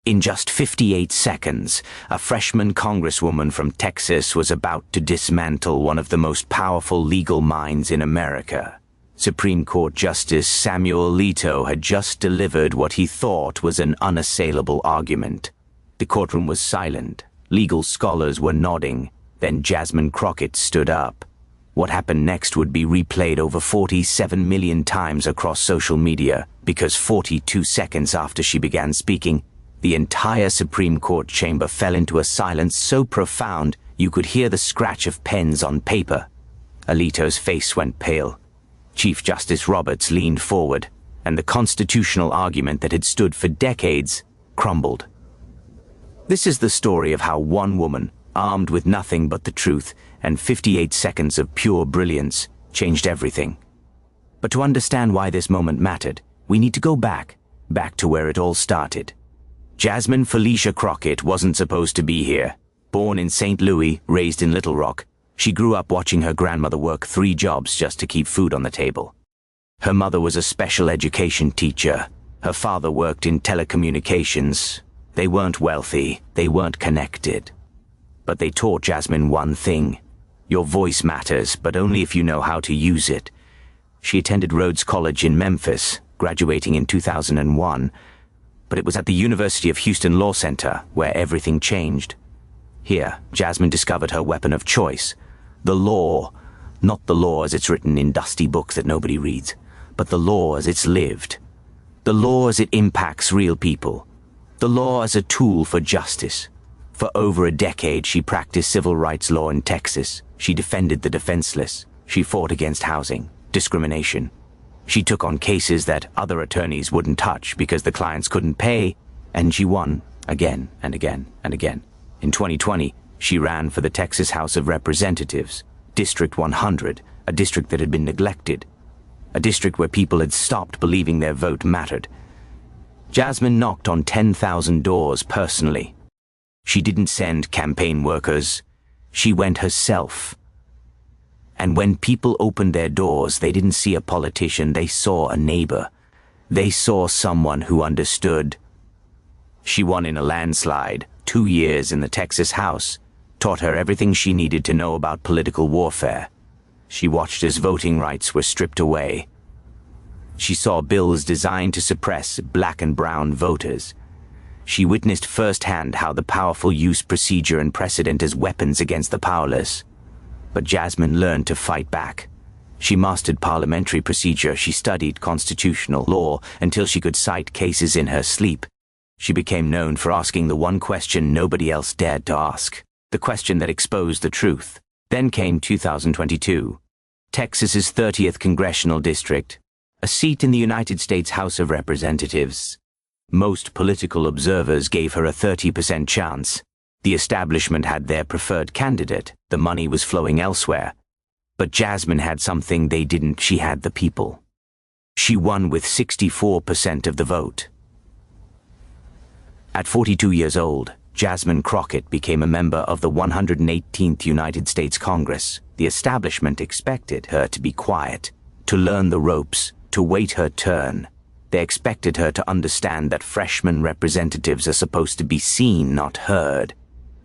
In just 58 seconds, a freshman congresswoman from Texas was about to dismantle one of the most powerful legal minds in America. Supreme Court Justice Samuel Alito had just delivered what he thought was an unassailable argument. The courtroom was silent. Legal scholars were nodding. Then Jasmine Crockett stood up. What happened next would be replayed over 47 million times across social media, because 42 seconds after she began speaking, the entire Supreme Court chamber fell into a silence so profound you could hear the scratch of pens on paper. Alito's face went pale. Chief Justice Roberts leaned forward, and the constitutional argument that had stood for decades crumbled. This is the story of how one woman, armed with nothing but the truth and 58 seconds of pure brilliance, changed everything. But to understand why this moment mattered, we need to go back to where it all started. Jasmine Felicia Crockett wasn't supposed to be here. Born in St. Louis, raised in Little Rock, she grew up watching her grandmother work 3 jobs just to keep food on the table. Her mother was a special education teacher. Her father worked in telecommunications. They weren't wealthy, they weren't connected. But they taught Jasmine one thing. Your voice matters, but only if you know how to use it. She attended Rhodes College in Memphis, graduating in 2001. But it was at the University of Houston Law Center where everything changed. Here, Jasmine discovered her weapon of choice. The law, not the law as it's written in dusty books that nobody reads, but the law as it's lived. The law as it impacts real people. The law as a tool for justice. For over a decade, she practiced civil rights law in Texas. She defended the defenseless. She fought against housing, discrimination. She took on cases that other attorneys wouldn't touch because the clients couldn't pay, and she won again and again and again. In 2020, she ran for the Texas House of Representatives, District 100, a district that had been neglected, a district where people had stopped believing their vote mattered. Jasmine knocked on 10,000 doors personally. She didn't send campaign workers. She went herself. And when people opened their doors, they didn't see a politician, they saw a neighbor. They saw someone who understood. She won in a landslide, 2 years in the Texas House, taught her everything she needed to know about political warfare. She watched as voting rights were stripped away. She saw bills designed to suppress black and brown voters. She witnessed firsthand how the powerful use procedure and precedent as weapons against the powerless. But Jasmine learned to fight back. She mastered parliamentary procedure. She studied constitutional law until she could cite cases in her sleep. She became known for asking the one question nobody else dared to ask, the question that exposed the truth. Then came 2022, Texas's 30th congressional district, a seat in the United States House of Representatives. Most political observers gave her a 30% chance. The establishment had their preferred candidate. The money was flowing elsewhere. But Jasmine had something they didn't. She had the people. She won with 64% of the vote. At 42 years old, Jasmine Crockett became a member of the 118th United States Congress. The establishment expected her to be quiet, to learn the ropes, to wait her turn. They expected her to understand that freshman representatives are supposed to be seen, not heard.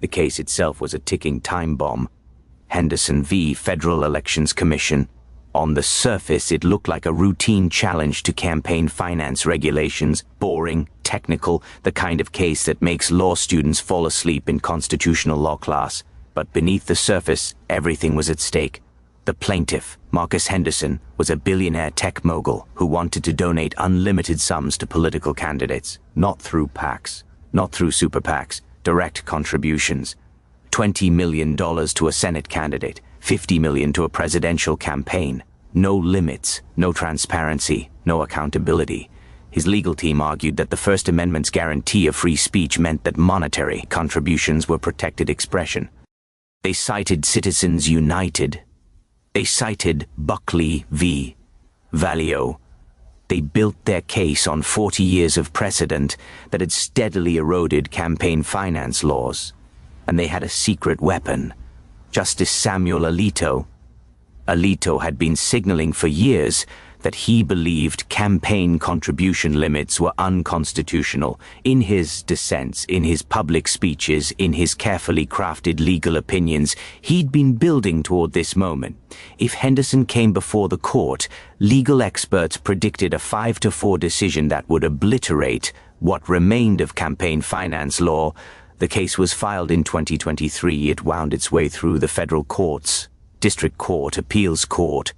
The case itself was a ticking time bomb. Henderson v. Federal Elections Commission. On the surface, it looked like a routine challenge to campaign finance regulations, boring, technical, the kind of case that makes law students fall asleep in constitutional law class. But beneath the surface, everything was at stake. The plaintiff, Marcus Henderson, was a billionaire tech mogul who wanted to donate unlimited sums to political candidates, not through PACs, not through super PACs, direct contributions. $20 million to a Senate candidate, $50 million to a presidential campaign. No limits, no transparency, no accountability. His legal team argued that the First Amendment's guarantee of free speech meant that monetary contributions were protected expression. They cited Citizens United. They cited Buckley v. Valeo. They built their case on 40 years of precedent that had steadily eroded campaign finance laws. And they had a secret weapon, Justice Samuel Alito. Alito had been signaling for years that he believed campaign contribution limits were unconstitutional. In his dissents, in his public speeches, in his carefully crafted legal opinions, he'd been building toward this moment. If Henderson came before the court, legal experts predicted a 5-4 decision that would obliterate what remained of campaign finance law. The case was filed in 2023. It wound its way through the federal courts, district court, appeals court,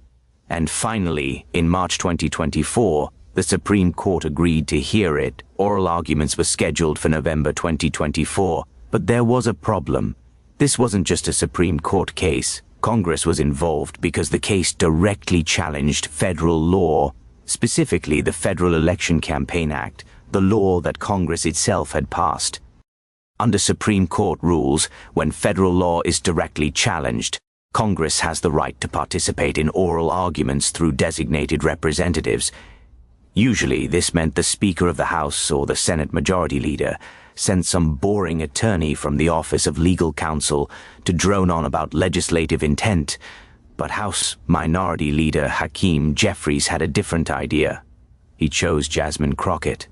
and finally, in March 2024, the Supreme Court agreed to hear it. Oral arguments were scheduled for November 2024, but there was a problem. This wasn't just a Supreme Court case. Congress was involved because the case directly challenged federal law, specifically the Federal Election Campaign Act, the law that Congress itself had passed. Under Supreme Court rules, when federal law is directly challenged, Congress has the right to participate in oral arguments through designated representatives. Usually, this meant the Speaker of the House or the Senate Majority Leader sent some boring attorney from the Office of Legal Counsel to drone on about legislative intent. But House Minority Leader Hakeem Jeffries had a different idea. He chose Jasmine Crockett.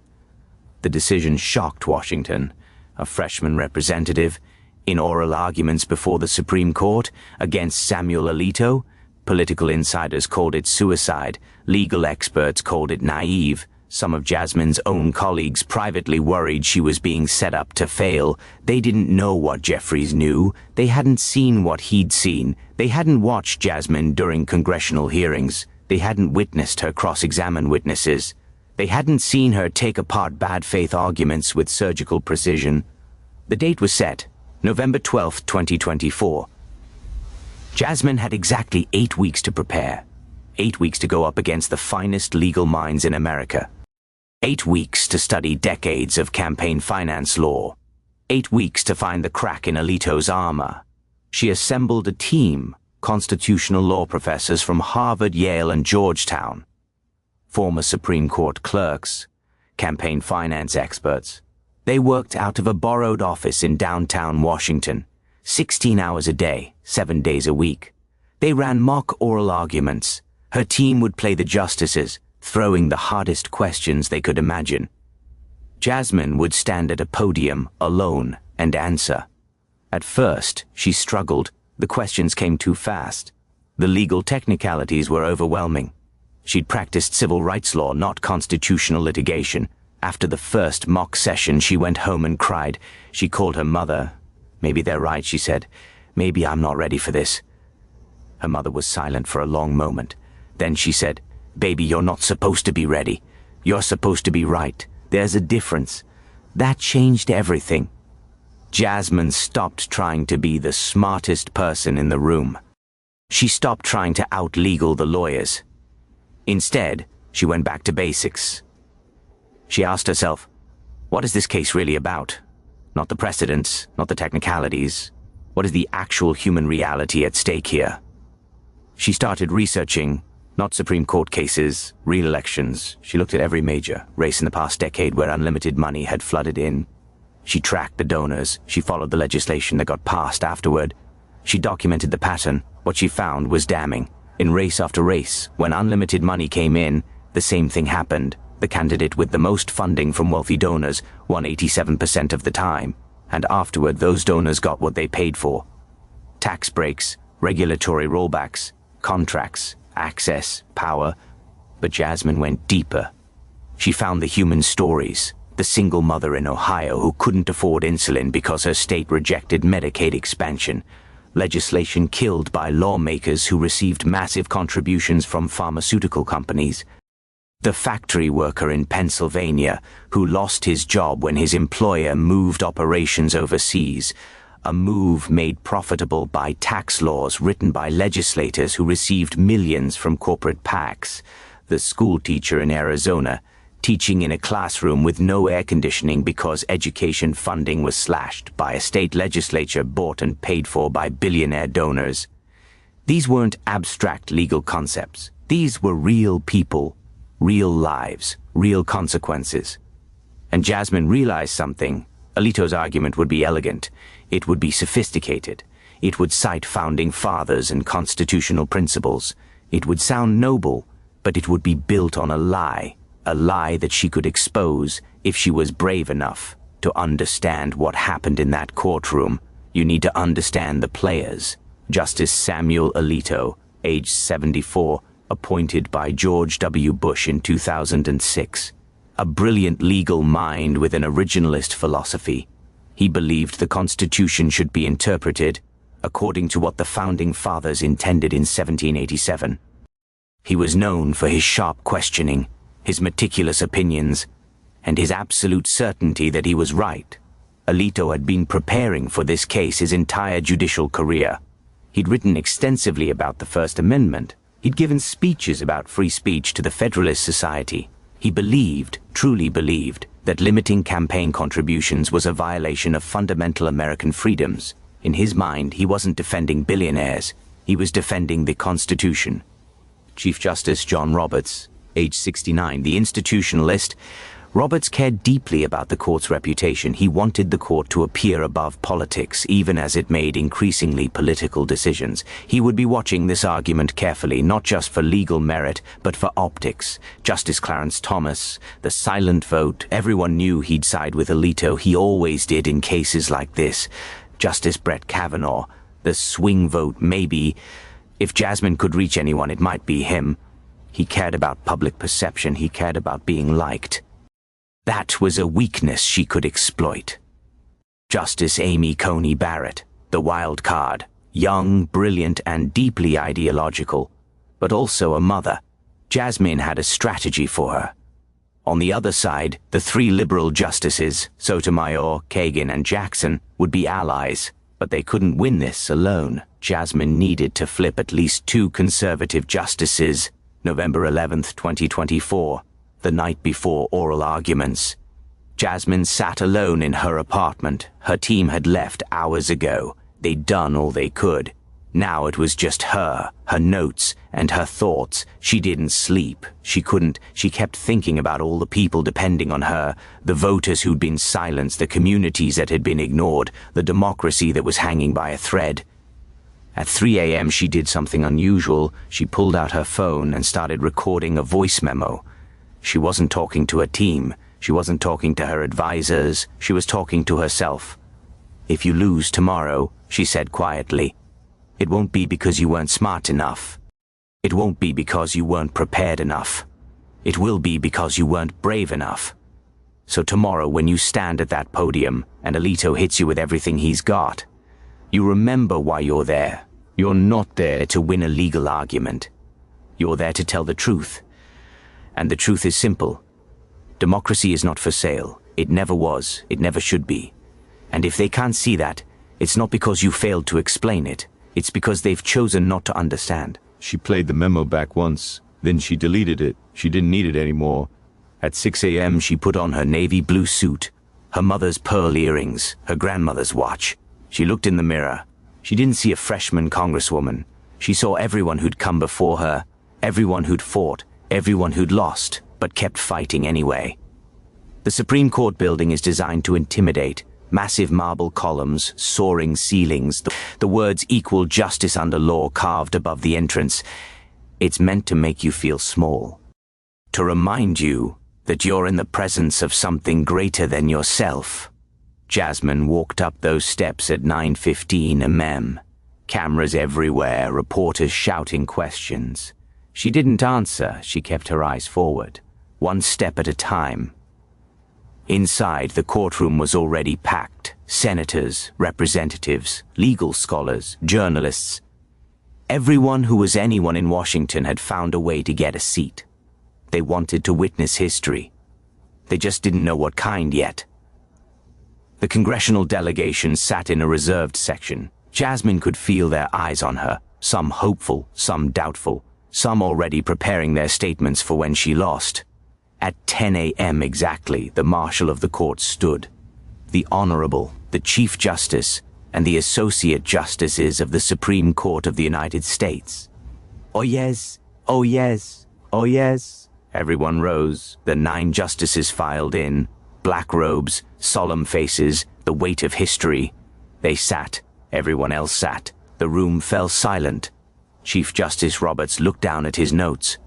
The decision shocked Washington. A freshman representative, in oral arguments before the Supreme Court against Samuel Alito. Political insiders called it suicide. Legal experts called it naive. Some of Jasmine's own colleagues privately worried she was being set up to fail. They didn't know what Jeffries knew. They hadn't seen what he'd seen. They hadn't watched Jasmine during congressional hearings. They hadn't witnessed her cross-examine witnesses. They hadn't seen her take apart bad faith arguments with surgical precision. The date was set, November 12, 2024. Jasmine had exactly 8 weeks to prepare. 8 weeks to go up against the finest legal minds in America. 8 weeks to study decades of campaign finance law. 8 weeks to find the crack in Alito's armor. She assembled a team, constitutional law professors from Harvard, Yale, and Georgetown. Former Supreme Court clerks, campaign finance experts. They worked out of a borrowed office in downtown Washington, 16 hours a day, 7 days a week. They ran mock oral arguments. Her team would play the justices, throwing the hardest questions they could imagine. Jasmine would stand at a podium, alone, and answer. At first, she struggled. The questions came too fast. The legal technicalities were overwhelming. She'd practiced civil rights law, not constitutional litigation. After the first mock session, she went home and cried. She called her mother. "Maybe they're right," she said. "Maybe I'm not ready for this." Her mother was silent for a long moment. Then she said, "Baby, you're not supposed to be ready. You're supposed to be right. There's a difference." That changed everything. Jasmine stopped trying to be the smartest person in the room. She stopped trying to out-legal the lawyers. Instead, she went back to basics. She asked herself, what is this case really about? Not the precedents, not the technicalities. What is the actual human reality at stake here? She started researching, not Supreme Court cases, real elections. She looked at every major race in the past decade where unlimited money had flooded in. She tracked the donors. She followed the legislation that got passed afterward. She documented the pattern. What she found was damning. In race after race, when unlimited money came in, the same thing happened. The candidate with the most funding from wealthy donors won 87% of the time, and afterward those donors got what they paid for. Tax breaks, regulatory rollbacks, contracts, access, power. But Jasmine went deeper. She found the human stories. The single mother in Ohio who couldn't afford insulin because her state rejected Medicaid expansion. Legislation killed by lawmakers who received massive contributions from pharmaceutical companies. The factory worker in Pennsylvania who lost his job when his employer moved operations overseas, a move made profitable by tax laws written by legislators who received millions from corporate PACs. The school teacher in Arizona, teaching in a classroom with no air conditioning because education funding was slashed by a state legislature bought and paid for by billionaire donors. These weren't abstract legal concepts. These were real people. Real lives, real consequences. And Jasmine realized something. Alito's argument would be elegant. It would be sophisticated. It would cite founding fathers and constitutional principles. It would sound noble, but it would be built on a lie that she could expose if she was brave enough to understand what happened in that courtroom. You need to understand the players. Justice Samuel Alito, age 74, appointed by George W. Bush in 2006. A brilliant legal mind with an originalist philosophy. He believed the Constitution should be interpreted according to what the Founding Fathers intended in 1787. He was known for his sharp questioning, his meticulous opinions, and his absolute certainty that he was right. Alito had been preparing for this case his entire judicial career. He'd written extensively about the First Amendment. He'd given speeches about free speech to the Federalist Society. He believed, truly believed, that limiting campaign contributions was a violation of fundamental American freedoms. In his mind, he wasn't defending billionaires. He was defending the Constitution. Chief Justice John Roberts, age 69, the institutionalist. Roberts cared deeply about the court's reputation. He wanted the court to appear above politics, even as it made increasingly political decisions. He would be watching this argument carefully, not just for legal merit, but for optics. Justice Clarence Thomas, the silent vote, everyone knew he'd side with Alito. He always did in cases like this. Justice Brett Kavanaugh, the swing vote, maybe. If Jasmine could reach anyone, it might be him. He cared about public perception. He cared about being liked. That was a weakness she could exploit. Justice Amy Coney Barrett, the wild card, young, brilliant, and deeply ideological, but also a mother. Jasmine had a strategy for her. On the other side, the three liberal justices, Sotomayor, Kagan, and Jackson, would be allies, but they couldn't win this alone. Jasmine needed to flip at least two conservative justices. November 11th, 2024. The night before oral arguments. Jasmine sat alone in her apartment. Her team had left hours ago. They'd done all they could. Now it was just her notes, and her thoughts. She didn't sleep. She couldn't. She kept thinking about all the people depending on her, the voters who'd been silenced, the communities that had been ignored, the democracy that was hanging by a thread. At 3 a.m. she did something unusual. She pulled out her phone and started recording a voice memo. She wasn't talking to a team. She wasn't talking to her advisors. She was talking to herself. "If you lose tomorrow," she said quietly, "it won't be because you weren't smart enough. It won't be because you weren't prepared enough. It will be because you weren't brave enough. So tomorrow when you stand at that podium and Alito hits you with everything he's got, you remember why you're there. You're not there to win a legal argument. You're there to tell the truth. And the truth is simple. Democracy is not for sale. It never was. It never should be. And if they can't see that, it's not because you failed to explain it. It's because they've chosen not to understand." She played the memo back once, then she deleted it. She didn't need it anymore. At 6 a.m. she put on her navy blue suit, her mother's pearl earrings, her grandmother's watch. She looked in the mirror. She didn't see a freshman congresswoman. She saw everyone who'd come before her, everyone who'd fought, everyone who'd lost, but kept fighting anyway. The Supreme Court building is designed to intimidate. Massive marble columns, soaring ceilings, the words "equal justice under law" carved above the entrance. It's meant to make you feel small. To remind you that you're in the presence of something greater than yourself. Jasmine walked up those steps at 9:15 a.m. Cameras everywhere, reporters shouting questions. She didn't answer. She kept her eyes forward, one step at a time. Inside, the courtroom was already packed. Senators, representatives, legal scholars, journalists. Everyone who was anyone in Washington had found a way to get a seat. They wanted to witness history. They just didn't know what kind yet. The congressional delegation sat in a reserved section. Jasmine could feel their eyes on her, some hopeful, some doubtful, some already preparing their statements for when she lost. At 10 a.m. exactly, the Marshal of the Court stood. The Honorable, the Chief Justice, and the Associate Justices of the Supreme Court of the United States. "Oh yes, oh yes, oh yes." Everyone rose. The 9 justices filed in, black robes, solemn faces, the weight of history. They sat. Everyone else sat. The room fell silent. Chief Justice Roberts looked down at his notes.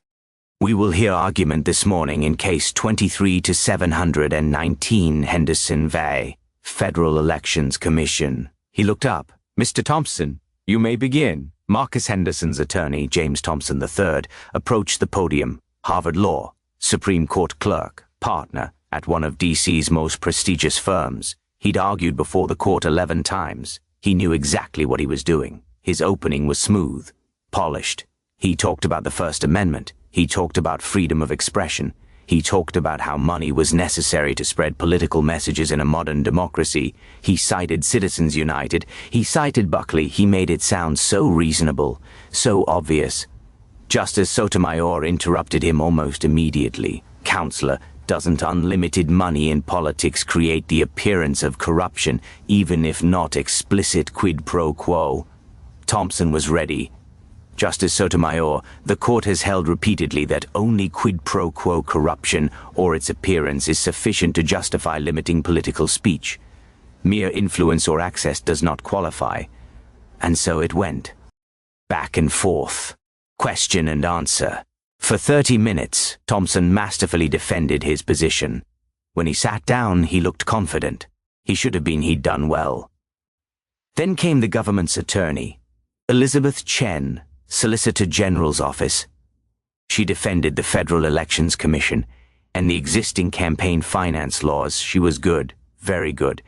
We will hear argument this morning in Case 23 to 719 Henderson v. Federal Elections Commission. He looked up. Mr. Thompson, you may begin. Marcus Henderson's attorney, James Thompson III, approached the podium. Harvard Law, Supreme Court clerk, partner at one of D.C.'s most prestigious firms. He'd argued before the court 11 times. He knew exactly what he was doing. His opening was smooth, polished. He talked about the First Amendment. He talked about freedom of expression. He talked about how money was necessary to spread political messages in a modern democracy. He cited Citizens United. He cited Buckley. He made it sound so reasonable, so obvious. Justice Sotomayor interrupted him almost immediately. Counselor, doesn't unlimited money in politics create the appearance of corruption, even if not explicit quid pro quo? Thompson was ready. Justice Sotomayor, the court has held repeatedly that only quid pro quo corruption or its appearance is sufficient to justify limiting political speech. Mere influence or access does not qualify. And so it went. Back and forth. Question and answer. For 30 minutes, Thompson masterfully defended his position. When he sat down, he looked confident. He should have been. He'd done well. Then came the government's attorney, Elizabeth Chen, Solicitor General's office. She defended the Federal Elections Commission and the existing campaign finance laws. She was good, very good.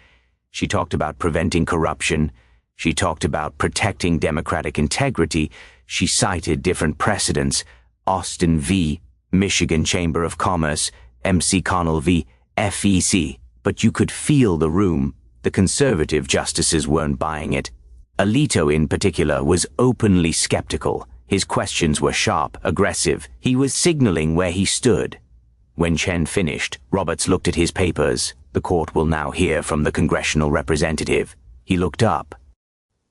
She talked about preventing corruption. She talked about protecting democratic integrity. She cited different precedents: Austin v. Michigan Chamber of Commerce, MC Connell v. FEC. But you could feel the room. The conservative justices weren't buying it. Alito, in particular, was openly skeptical. His questions were sharp, aggressive. He was signaling where he stood. When Chen finished, Roberts looked at his papers. The court will now hear from the congressional representative. He looked up.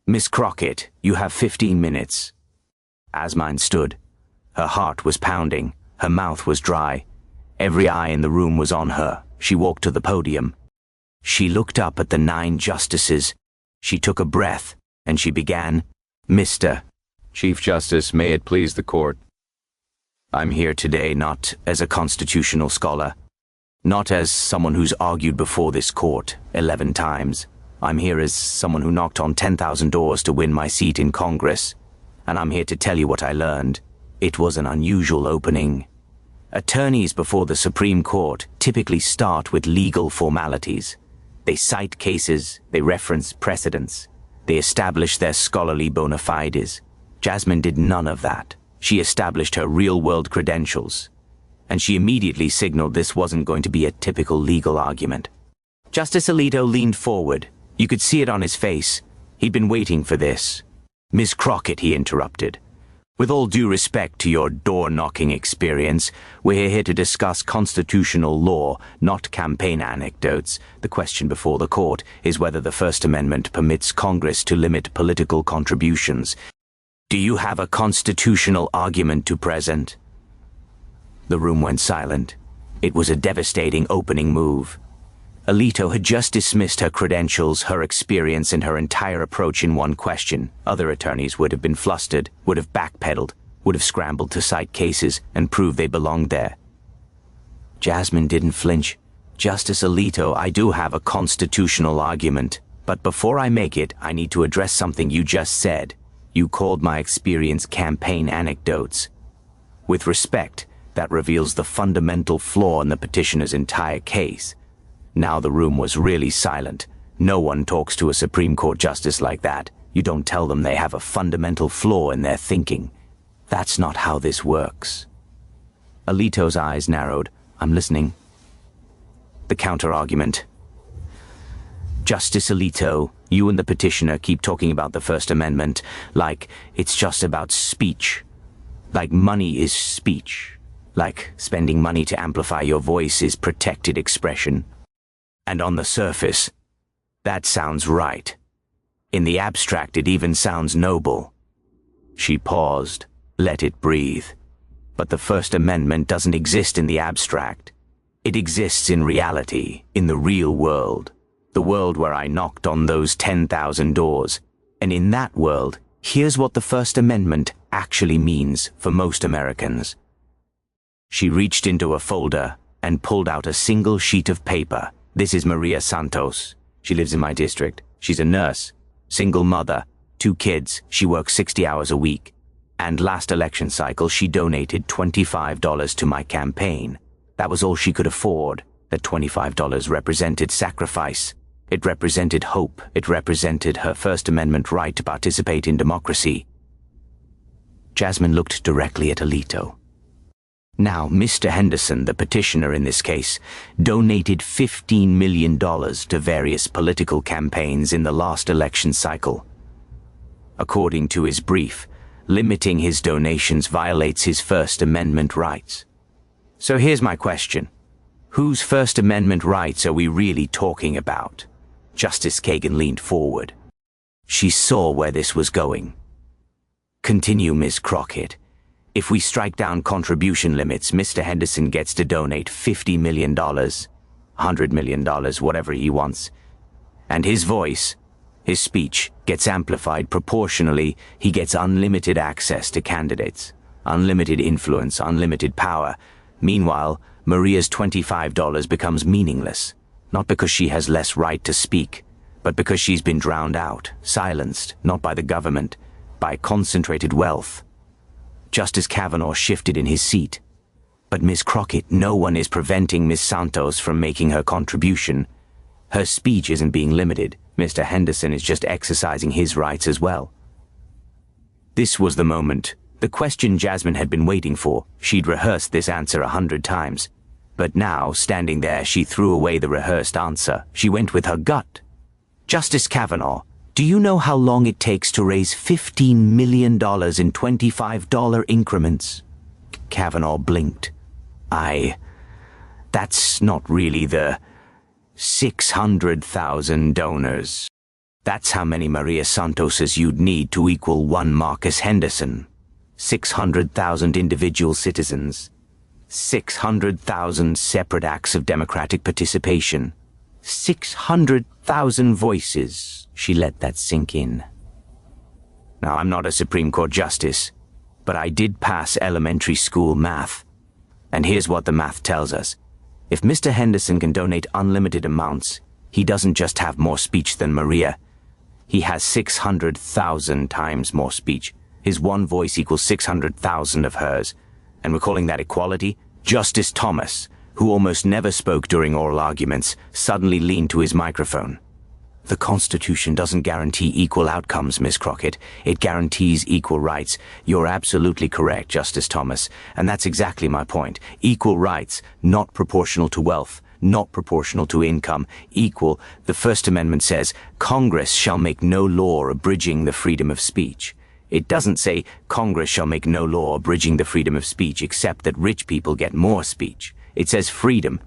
Miss Crockett, you have 15 minutes. Jasmine stood. Her heart was pounding. Her mouth was dry. Every eye in the room was on her. She walked to the podium. She looked up at the 9 justices. She took a breath. And she began, Mr. Chief Justice, may it please the court. I'm here today not as a constitutional scholar, not as someone who's argued before this court 11 times. I'm here as someone who knocked on 10,000 doors to win my seat in Congress. And I'm here to tell you what I learned. It was an unusual opening. Attorneys before the Supreme Court typically start with legal formalities. They cite cases, they reference precedents. They established their scholarly bona fides. Jasmine did none of that. She established her real-world credentials. And she immediately signaled this wasn't going to be a typical legal argument. Justice Alito leaned forward. You could see it on his face. He'd been waiting for this. Ms. Crockett, he interrupted. With all due respect to your door-knocking experience, we're here to discuss constitutional law, not campaign anecdotes. The question before the court is whether the First Amendment permits Congress to limit political contributions. Do you have a constitutional argument to present? The room went silent. It was a devastating opening move. Alito had just dismissed her credentials, her experience, and her entire approach in one question. Other attorneys would have been flustered, would have backpedaled, would have scrambled to cite cases and prove they belonged there. Jasmine didn't flinch. Justice Alito, I do have a constitutional argument, but before I make it, I need to address something you just said. You called my experience campaign anecdotes. With respect, that reveals the fundamental flaw in the petitioner's entire case. Now the room was really silent. No one talks to a Supreme Court justice like that. You don't tell them they have a fundamental flaw in their thinking. That's not how this works. Alito's eyes narrowed. I'm listening. The counter-argument. Justice Alito, you and the petitioner keep talking about the First Amendment like it's just about speech. Like money is speech. Like spending money to amplify your voice is protected expression. And on the surface, that sounds right. In the abstract, it even sounds noble. She paused, let it breathe. But the First Amendment doesn't exist in the abstract. It exists in reality, in the real world. The world where I knocked on those 10,000 doors. And in that world, here's what the First Amendment actually means for most Americans. She reached into a folder and pulled out a single sheet of paper. This is Maria Santos. She lives in my district. She's a nurse, single mother, 2 kids. She works 60 hours a week. And last election cycle, she donated $25 to my campaign. That was all she could afford. That $25 represented sacrifice. It represented hope. It represented her First Amendment right to participate in democracy. Jasmine looked directly at Alito. Now, Mr. Henderson, the petitioner in this case, donated $15 million to various political campaigns in the last election cycle. According to his brief, limiting his donations violates his First Amendment rights. So here's my question. Whose First Amendment rights are we really talking about? Justice Kagan leaned forward. She saw where this was going. Continue, Ms. Crockett. If we strike down contribution limits, Mr. Henderson gets to donate $50 million, $100 million, whatever he wants. And his voice, his speech, gets amplified proportionally. He gets unlimited access to candidates, unlimited influence, unlimited power. Meanwhile, Maria's $25 becomes meaningless, not because she has less right to speak, but because she's been drowned out, silenced, not by the government, by concentrated wealth. Justice Kavanaugh shifted in his seat. But Ms. Crockett, no one is preventing Ms. Santos from making her contribution. Her speech isn't being limited. Mr. Henderson is just exercising his rights as well. This was the moment, the question Jasmine had been waiting for. She'd rehearsed this answer 100 times. But now, standing there, she threw away the rehearsed answer. She went with her gut. Justice Kavanaugh, do you know how long it takes to raise $15 million in $25 increments? Kavanaugh blinked. That's not really the 600,000 donors. That's how many Maria Santoses you'd need to equal one Marcus Henderson. 600,000 individual citizens. 600,000 separate acts of democratic participation. 600,000 voices. She let that sink in. Now, I'm not a Supreme Court justice, but I did pass elementary school math. And here's what the math tells us. If Mr. Henderson can donate unlimited amounts, he doesn't just have more speech than Maria. He has 600,000 times more speech. His one voice equals 600,000 of hers. And we're calling that equality? Justice Thomas, who almost never spoke during oral arguments, suddenly leaned to his microphone. The Constitution doesn't guarantee equal outcomes, Ms. Crockett. It guarantees equal rights. You're absolutely correct, Justice Thomas. And that's exactly my point. Equal rights, not proportional to wealth, not proportional to income, equal. The First Amendment says, Congress shall make no law abridging the freedom of speech. It doesn't say, Congress shall make no law abridging the freedom of speech except that rich people get more speech. It says freedom.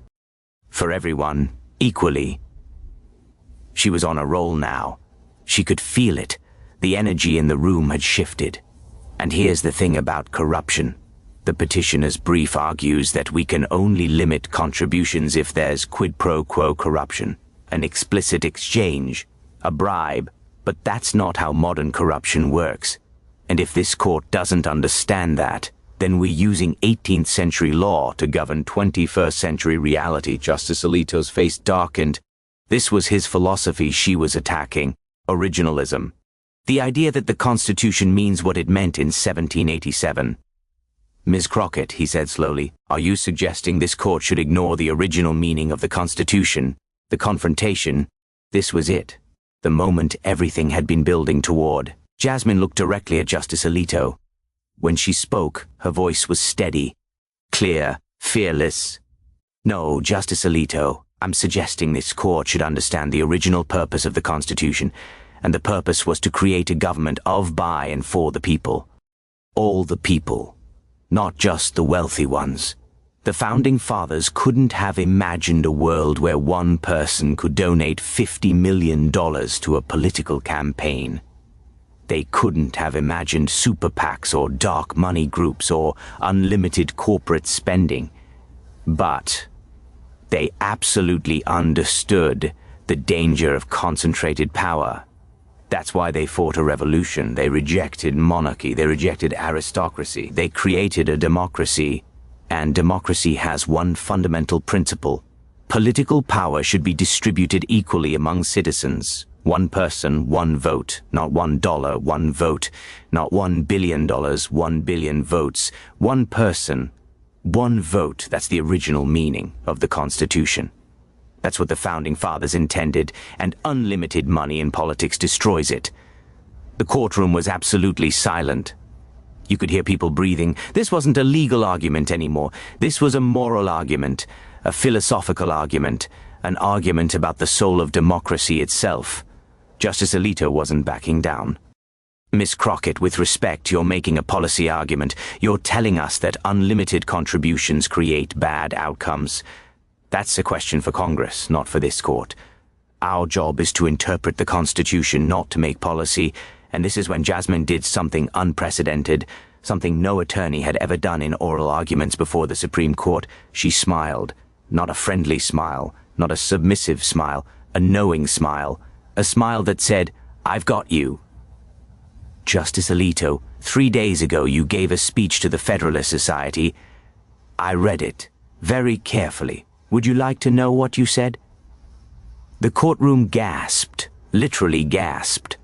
For everyone, equally. She was on a roll now. She could feel it. The energy in the room had shifted. And here's the thing about corruption. The petitioner's brief argues that we can only limit contributions if there's quid pro quo corruption, an explicit exchange, a bribe. But that's not how modern corruption works. And if this court doesn't understand that, then we're using 18th century law to govern 21st century reality. Justice Alito's face darkened. This was his philosophy she was attacking, originalism. The idea that the Constitution means what it meant in 1787. Ms. Crockett, he said slowly, are you suggesting this court should ignore the original meaning of the Constitution? The confrontation? This was it. The moment everything had been building toward. Jasmine looked directly at Justice Alito. When she spoke, her voice was steady, clear, fearless. No, Justice Alito, I'm suggesting this court should understand the original purpose of the Constitution, and the purpose was to create a government of, by, and for the people. All the people, not just the wealthy ones. The Founding Fathers couldn't have imagined a world where one person could donate $50 million to a political campaign. They couldn't have imagined super PACs or dark money groups or unlimited corporate spending. But they absolutely understood the danger of concentrated power. That's why they fought a revolution. They rejected monarchy. They rejected aristocracy. They created a democracy And democracy has one fundamental principle. Political power should be distributed equally among citizens. One person, one vote, not $1, one vote, not $1 billion, 1 billion votes. One person, one vote. That's the original meaning of the Constitution. That's what the Founding Fathers intended, and unlimited money in politics destroys it. The courtroom was absolutely silent. You could hear people breathing. This wasn't a legal argument anymore. This was a moral argument, a philosophical argument, an argument about the soul of democracy itself. Justice Alito wasn't backing down. Miss Crockett, with respect, you're making a policy argument. You're telling us that unlimited contributions create bad outcomes. That's a question for Congress, not for this court. Our job is to interpret the Constitution, not to make policy. And this is when Jasmine did something unprecedented, something no attorney had ever done in oral arguments before the Supreme Court. She smiled. Not a friendly smile, not a submissive smile, a knowing smile. A smile that said, "I've got you." Justice Alito, 3 days ago you gave a speech to the Federalist Society. I read it very carefully. Would you like to know what you said? The courtroom gasped, literally gasped.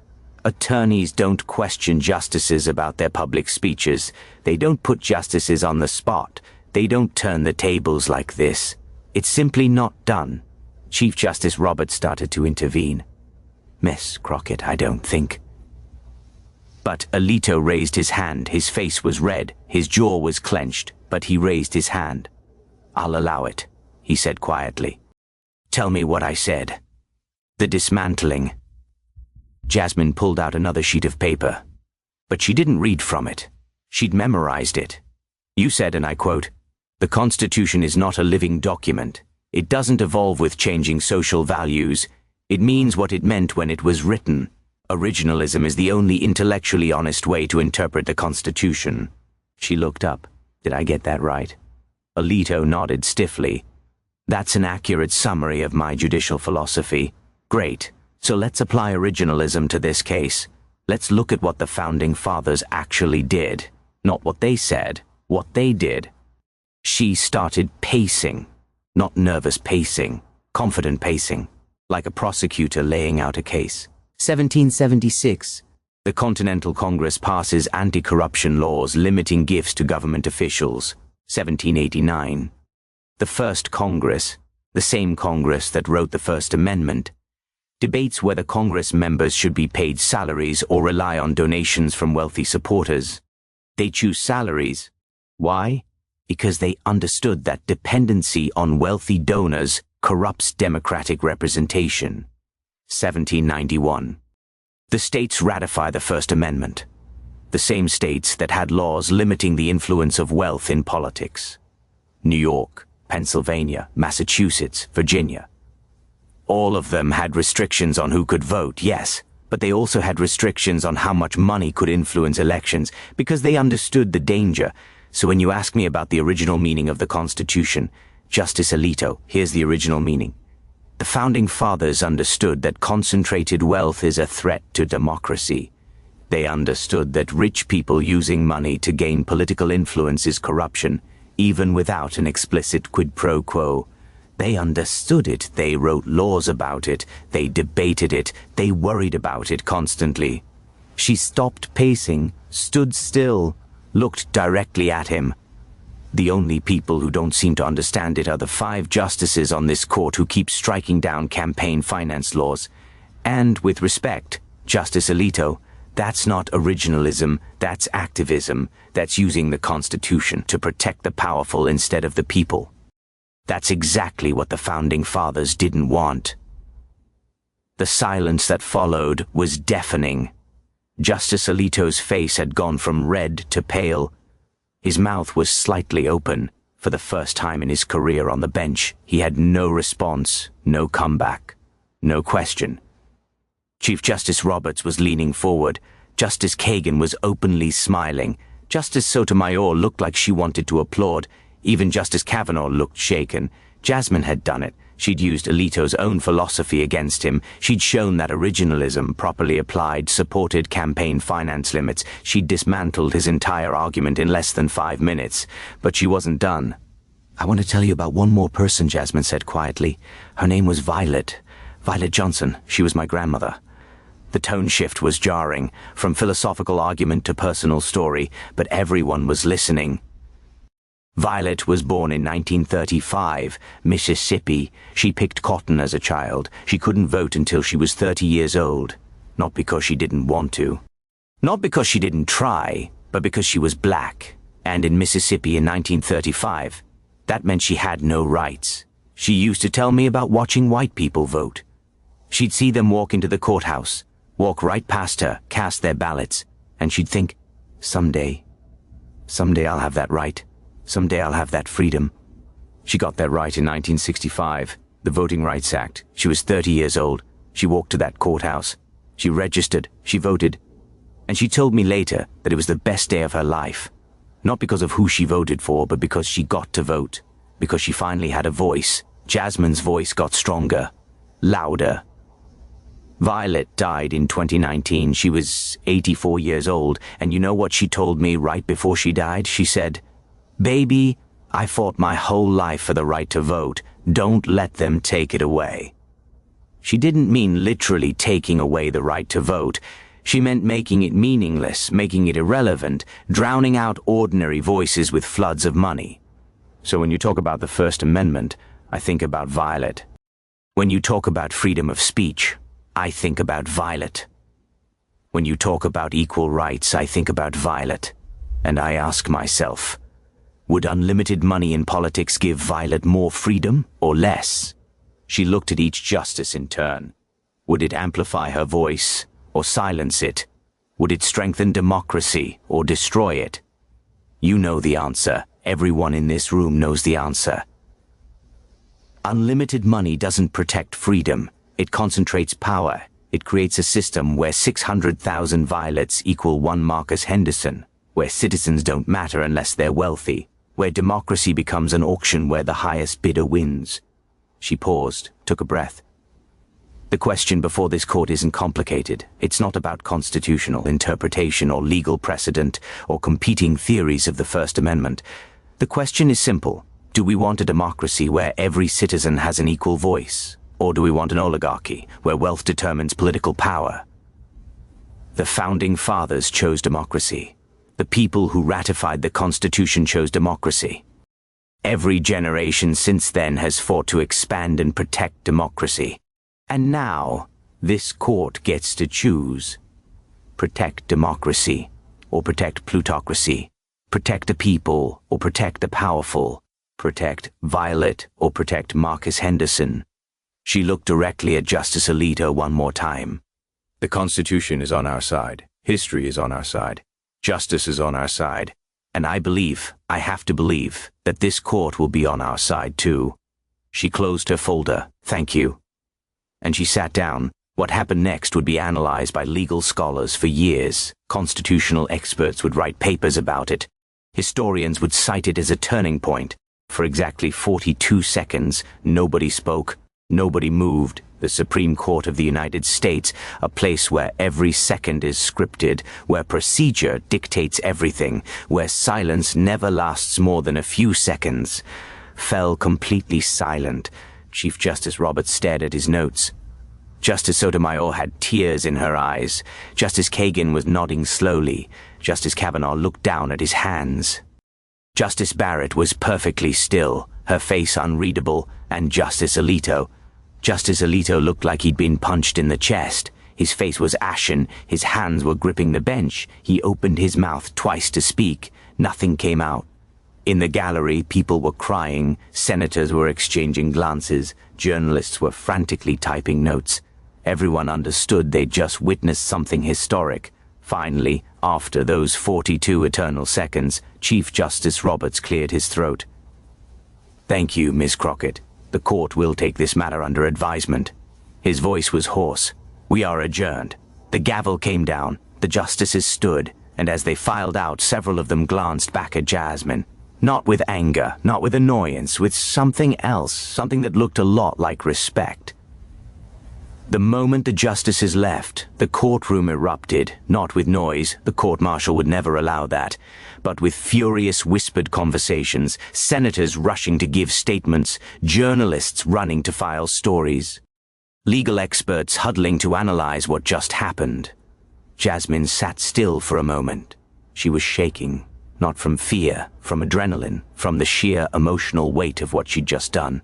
Attorneys don't question justices about their public speeches. They don't put justices on the spot. They don't turn the tables like this. It's simply not done. Chief Justice Roberts started to intervene. Miss Crockett, I don't think. But Alito raised his hand. His face was red. His jaw was clenched, but he raised his hand. I'll allow it, he said quietly. Tell me what I said. The dismantling. Jasmine pulled out another sheet of paper, but she didn't read from it. She'd memorized it. You said, and I quote, "The Constitution is not a living document. It doesn't evolve with changing social values. It means what it meant when it was written. Originalism is the only intellectually honest way to interpret the Constitution." She looked up. Did I get that right? Alito nodded stiffly. That's an accurate summary of my judicial philosophy. Great. So let's apply originalism to this case. Let's look at what the Founding Fathers actually did. Not what they said, what they did. She started pacing. Not nervous pacing, confident pacing. Like a prosecutor laying out a case. 1776. The Continental Congress passes anti-corruption laws limiting gifts to government officials. 1789. The first Congress, the same Congress that wrote the First Amendment, debates whether Congress members should be paid salaries or rely on donations from wealthy supporters. They choose salaries. Why? Because they understood that dependency on wealthy donors corrupts democratic representation. 1791. The states ratify the First Amendment. The same states that had laws limiting the influence of wealth in politics. New York, Pennsylvania, Massachusetts, Virginia. All of them had restrictions on who could vote, yes, but they also had restrictions on how much money could influence elections because they understood the danger. So when you ask me about the original meaning of the Constitution, Justice Alito, here's the original meaning. The Founding Fathers understood that concentrated wealth is a threat to democracy. They understood that rich people using money to gain political influence is corruption, even without an explicit quid pro quo. They understood it, they wrote laws about it, they debated it, they worried about it constantly. She stopped pacing, stood still, looked directly at him. The only people who don't seem to understand it are the 5 justices on this court who keep striking down campaign finance laws. And, with respect, Justice Alito, that's not originalism, that's activism, that's using the Constitution to protect the powerful instead of the people. That's exactly what the Founding Fathers didn't want. The silence that followed was deafening. Justice Alito's face had gone from red to pale. His mouth was slightly open. For the first time in his career on the bench, he had no response, no comeback, no question. Chief Justice Roberts was leaning forward. Justice Kagan was openly smiling. Justice Sotomayor looked like she wanted to applaud. Even Justice Kavanaugh looked shaken. Jasmine had done it. She'd used Alito's own philosophy against him. She'd shown that originalism, properly applied, supported campaign finance limits. She'd dismantled his entire argument in less than 5 minutes. But she wasn't done. "I want to tell you about one more person," Jasmine said quietly. "Her name was Violet. Violet Johnson. She was my grandmother." The tone shift was jarring, from philosophical argument to personal story, but everyone was listening. Violet was born in 1935, Mississippi. She picked cotton as a child. She couldn't vote until she was 30 years old. Not because she didn't want to. Not because she didn't try, but because she was black. And in Mississippi in 1935, that meant she had no rights. She used to tell me about watching white people vote. She'd see them walk into the courthouse, walk right past her, cast their ballots, and she'd think, someday I'll have that right. Someday I'll have that freedom. She got that right in 1965, the Voting Rights Act. She was 30 years old. She walked to that courthouse. She registered. She voted. And she told me later that it was the best day of her life. Not because of who she voted for, but because she got to vote. Because she finally had a voice. Jasmine's voice got stronger, louder. Violet died in 2019. She was 84 years old. And you know what she told me right before she died? She said, "Baby, I fought my whole life for the right to vote. Don't let them take it away." She didn't mean literally taking away the right to vote. She meant making it meaningless, making it irrelevant, drowning out ordinary voices with floods of money. So when you talk about the First Amendment, I think about Violet. When you talk about freedom of speech, I think about Violet. When you talk about equal rights, I think about Violet. And I ask myself, would unlimited money in politics give Violet more freedom or less? She looked at each justice in turn. Would it amplify her voice or silence it? Would it strengthen democracy or destroy it? You know the answer. Everyone in this room knows the answer. Unlimited money doesn't protect freedom. It concentrates power. It creates a system where 600,000 Violets equal one Marcus Henderson, where citizens don't matter unless they're wealthy, where democracy becomes an auction where the highest bidder wins. She paused, took a breath. The question before this court isn't complicated. It's not about constitutional interpretation or legal precedent or competing theories of the First Amendment. The question is simple. Do we want a democracy where every citizen has an equal voice? Or do we want an oligarchy where wealth determines political power? The Founding Fathers chose democracy. The people who ratified the Constitution chose democracy. Every generation since then has fought to expand and protect democracy. And now, this court gets to choose. Protect democracy, or protect plutocracy. Protect the people, or protect the powerful. Protect Violet, or protect Marcus Henderson. She looked directly at Justice Alito one more time. The Constitution is on our side. History is on our side. Justice is on our side. And I have to believe, that this court will be on our side too. She closed her folder. Thank you. And she sat down. What happened next would be analyzed by legal scholars for years. Constitutional experts would write papers about it. Historians would cite it as a turning point. For exactly 42 seconds, nobody spoke, nobody moved. The Supreme Court of the United States, a place where every second is scripted, where procedure dictates everything, where silence never lasts more than a few seconds, fell completely silent. Chief Justice Roberts stared at his notes. Justice Sotomayor had tears in her eyes. Justice Kagan was nodding slowly. Justice Kavanaugh looked down at his hands. Justice Barrett was perfectly still, her face unreadable, and Justice Alito looked like he'd been punched in the chest. His face was ashen, his hands were gripping the bench. He opened his mouth twice to speak. Nothing came out. In the gallery, people were crying, senators were exchanging glances, journalists were frantically typing notes. Everyone understood they'd just witnessed something historic. Finally, after those 42 eternal seconds, Chief Justice Roberts cleared his throat. "Thank you, Ms. Crockett. The court will take this matter under advisement." His voice was hoarse. "We are adjourned." The gavel came down. The justices stood, and as they filed out, several of them glanced back at Jasmine. Not with anger, not with annoyance, with something else, something that looked a lot like respect. The moment the justices left, the courtroom erupted, not with noise, the court-martial would never allow that, but with furious whispered conversations, senators rushing to give statements, journalists running to file stories, legal experts huddling to analyze what just happened. Jasmine sat still for a moment. She was shaking, not from fear, from adrenaline, from the sheer emotional weight of what she'd just done.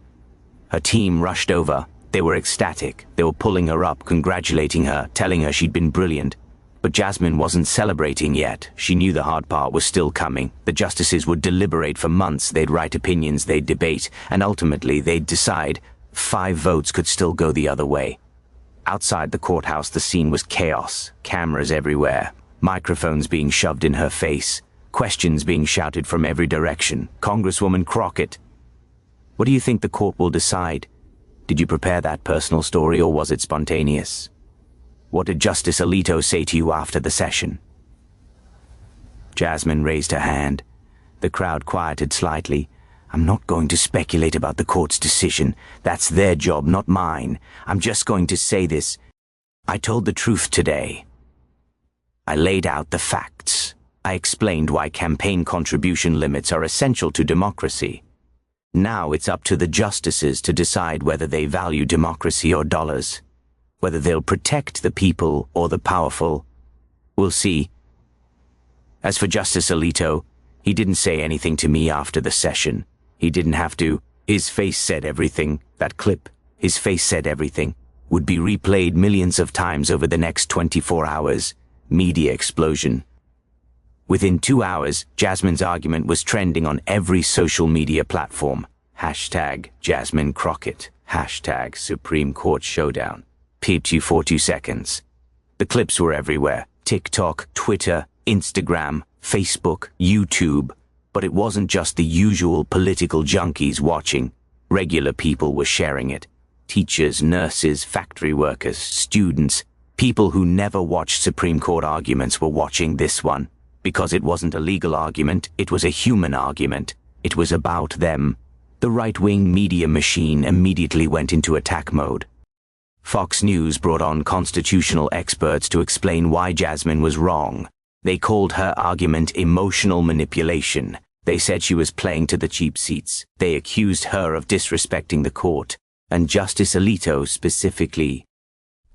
Her team rushed over. They were ecstatic. They were pulling her up, congratulating her, telling her she'd been brilliant. But Jasmine wasn't celebrating yet. She knew the hard part was still coming. The justices would deliberate for months. They'd write opinions, they'd debate, and ultimately they'd decide. 5 votes could still go the other way. Outside the courthouse, the scene was chaos. Cameras everywhere. Microphones being shoved in her face. Questions being shouted from every direction. Congresswoman Crockett. What do you think the court will decide? Did you prepare that personal story, or was it spontaneous? What did Justice Alito say to you after the session? Jasmine raised her hand. The crowd quieted slightly. I'm not going to speculate about the court's decision. That's their job, not mine. I'm just going to say this. I told the truth today. I laid out the facts. I explained why campaign contribution limits are essential to democracy. Now it's up to the justices to decide whether they value democracy or dollars, whether they'll protect the people or the powerful. We'll see. As for Justice Alito, he didn't say anything to me after the session. He didn't have to. His face said everything. That clip, his face said everything, would be replayed millions of times over the next 24 hours. Media explosion. Within 2 hours, Jasmine's argument was trending on every social media platform. Hashtag Jasmine Crockett. Hashtag Supreme Court Showdown. Peeped you for 2 seconds. The clips were everywhere. TikTok, Twitter, Instagram, Facebook, YouTube. But it wasn't just the usual political junkies watching. Regular people were sharing it. Teachers, nurses, factory workers, students. People who never watched Supreme Court arguments were watching this one. Because it wasn't a legal argument, it was a human argument. It was about them. The right-wing media machine immediately went into attack mode. Fox News brought on constitutional experts to explain why Jasmine was wrong. They called her argument emotional manipulation. They said she was playing to the cheap seats. They accused her of disrespecting the court, and Justice Alito specifically.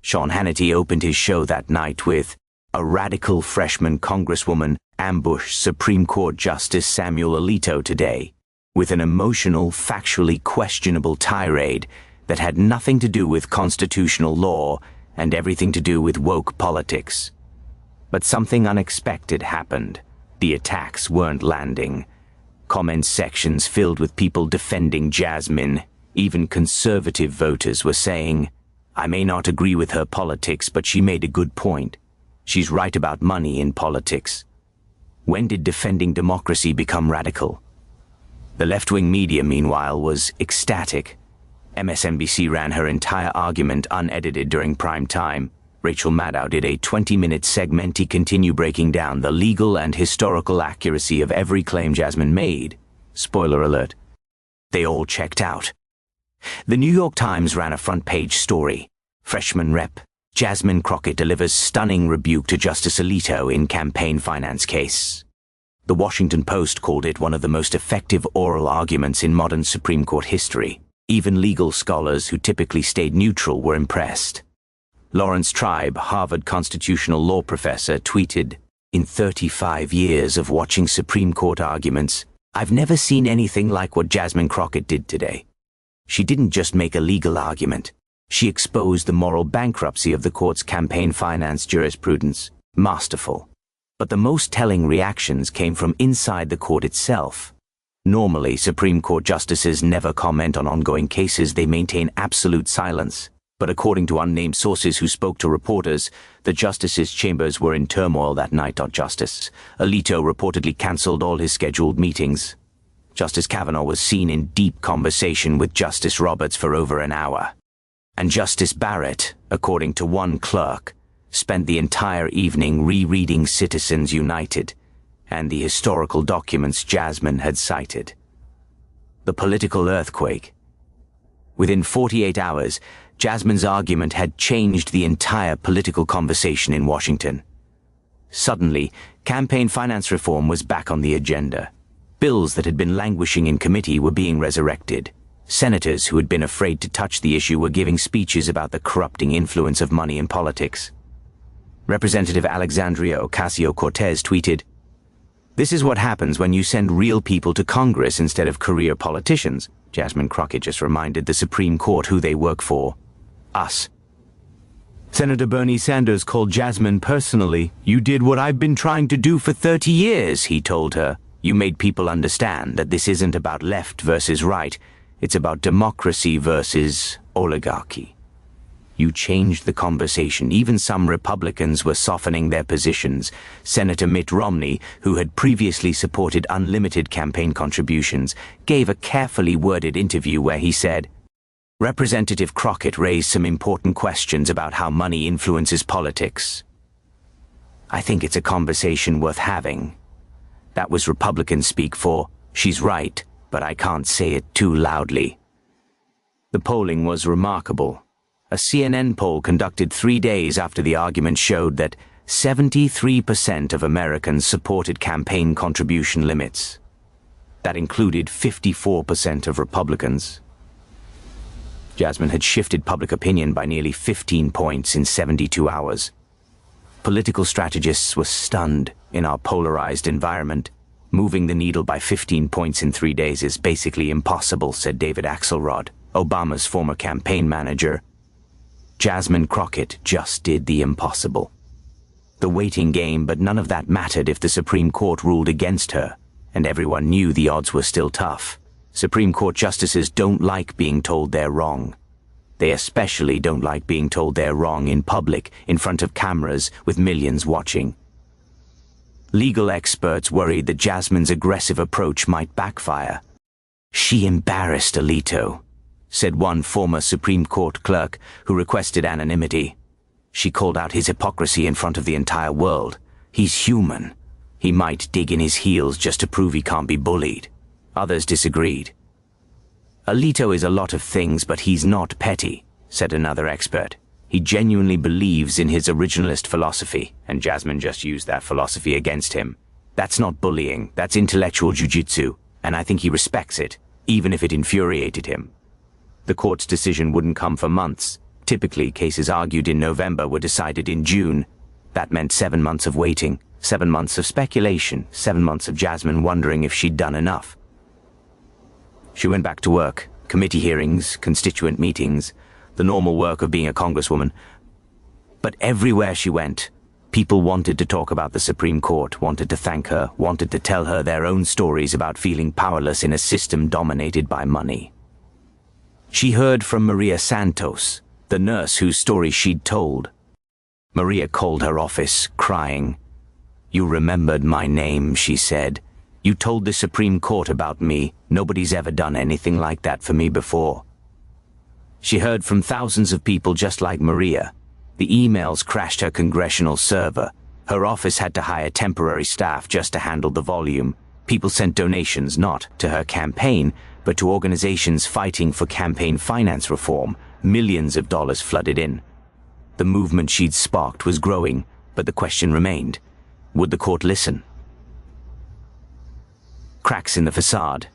Sean Hannity opened his show that night with, "A radical freshman congresswoman ambushed Supreme Court Justice Samuel Alito today," with an emotional, factually questionable tirade that had nothing to do with constitutional law and everything to do with woke politics. But something unexpected happened. The attacks weren't landing. Comment sections filled with people defending Jasmine. Even conservative voters were saying, "I may not agree with her politics, but she made a good point. She's right about money in politics." When did defending democracy become radical? The left-wing media, meanwhile, was ecstatic. MSNBC ran her entire argument unedited during prime time. Rachel Maddow did a 20-minute segment to continue breaking down the legal and historical accuracy of every claim Jasmine made. Spoiler alert. They all checked out. The New York Times ran a front-page story. Freshman Rep. Jasmine Crockett delivers stunning rebuke to Justice Alito in campaign finance case. The Washington Post called it one of the most effective oral arguments in modern Supreme Court history. Even legal scholars who typically stayed neutral were impressed. Lawrence Tribe, Harvard constitutional law professor, tweeted, "In 35 years of watching Supreme Court arguments, I've never seen anything like what Jasmine Crockett did today. She didn't just make a legal argument. She exposed the moral bankruptcy of the court's campaign finance jurisprudence. Masterful. But the most telling reactions came from inside the court itself. Normally, Supreme Court justices never comment on ongoing cases. They maintain absolute silence. But according to unnamed sources who spoke to reporters, the justices' chambers were in turmoil that night. Justice Alito reportedly cancelled all his scheduled meetings. Justice Kavanaugh was seen in deep conversation with Justice Roberts for over an hour. And Justice Barrett, according to one clerk, spent the entire evening rereading Citizens United. and the historical documents Jasmine had cited. The political earthquake. Within 48 hours, Jasmine's argument had changed the entire political conversation in Washington. Suddenly, campaign finance reform was back on the agenda. Bills that had been languishing in committee were being resurrected. Senators who had been afraid to touch the issue were giving speeches about the corrupting influence of money in politics. Representative Alexandria Ocasio-Cortez tweeted, "This is what happens when you send real people to Congress instead of career politicians." Jasmine Crockett just reminded the Supreme Court who they work for. Us. Senator Bernie Sanders called Jasmine personally. "You did what I've been trying to do for 30 years, he told her. "You made people understand that this isn't about left versus right. It's about democracy versus oligarchy. You changed the conversation. Even some Republicans were softening their positions. Senator Mitt Romney, who had previously supported unlimited campaign contributions, gave a carefully worded interview where he said, Representative Crockett raised some important questions about how money influences politics. I think it's a conversation worth having. That was Republican speak for, she's right, but I can't say it too loudly." The polling was remarkable. A CNN poll conducted 3 days after the argument showed that 73% of Americans supported campaign contribution limits. That included 54% of Republicans. Jasmine had shifted public opinion by nearly 15 points in 72 hours. Political strategists were stunned in our polarized environment. "Moving the needle by 15 points in 3 days is basically impossible," said David Axelrod, Obama's former campaign manager. Jasmine Crockett just did the impossible. The waiting game, but none of that mattered if the Supreme Court ruled against her, and everyone knew the odds were still tough. Supreme Court justices don't like being told they're wrong. They especially don't like being told they're wrong in public, in front of cameras, with millions watching. Legal experts worried that Jasmine's aggressive approach might backfire. "She embarrassed Alito," said one former Supreme Court clerk who requested anonymity. "She called out his hypocrisy in front of the entire world. He's human. He might dig in his heels just to prove he can't be bullied." Others disagreed. "Alito is a lot of things, but he's not petty," said another expert. "He genuinely believes in his originalist philosophy, and Jasmine just used that philosophy against him. That's not bullying, that's intellectual jujitsu, and I think he respects it, even if it infuriated him." The court's decision wouldn't come for months. Typically, cases argued in November were decided in June. That meant 7 months of waiting, 7 months of speculation, 7 months of Jasmine wondering if she'd done enough. She went back to work, committee hearings, constituent meetings, the normal work of being a congresswoman. But everywhere she went, people wanted to talk about the Supreme Court, wanted to thank her, wanted to tell her their own stories about feeling powerless in a system dominated by money. She heard from Maria Santos, the nurse whose story she'd told. Maria called her office, crying. "You remembered my name," she said. "You told the Supreme Court about me. Nobody's ever done anything like that for me before." She heard from thousands of people just like Maria. The emails crashed her congressional server. Her office had to hire temporary staff just to handle the volume. People sent donations not to her campaign, but to organizations fighting for campaign finance reform. Millions of dollars flooded in. The movement she'd sparked was growing, but the question remained. Would the court listen? Cracks in the facade.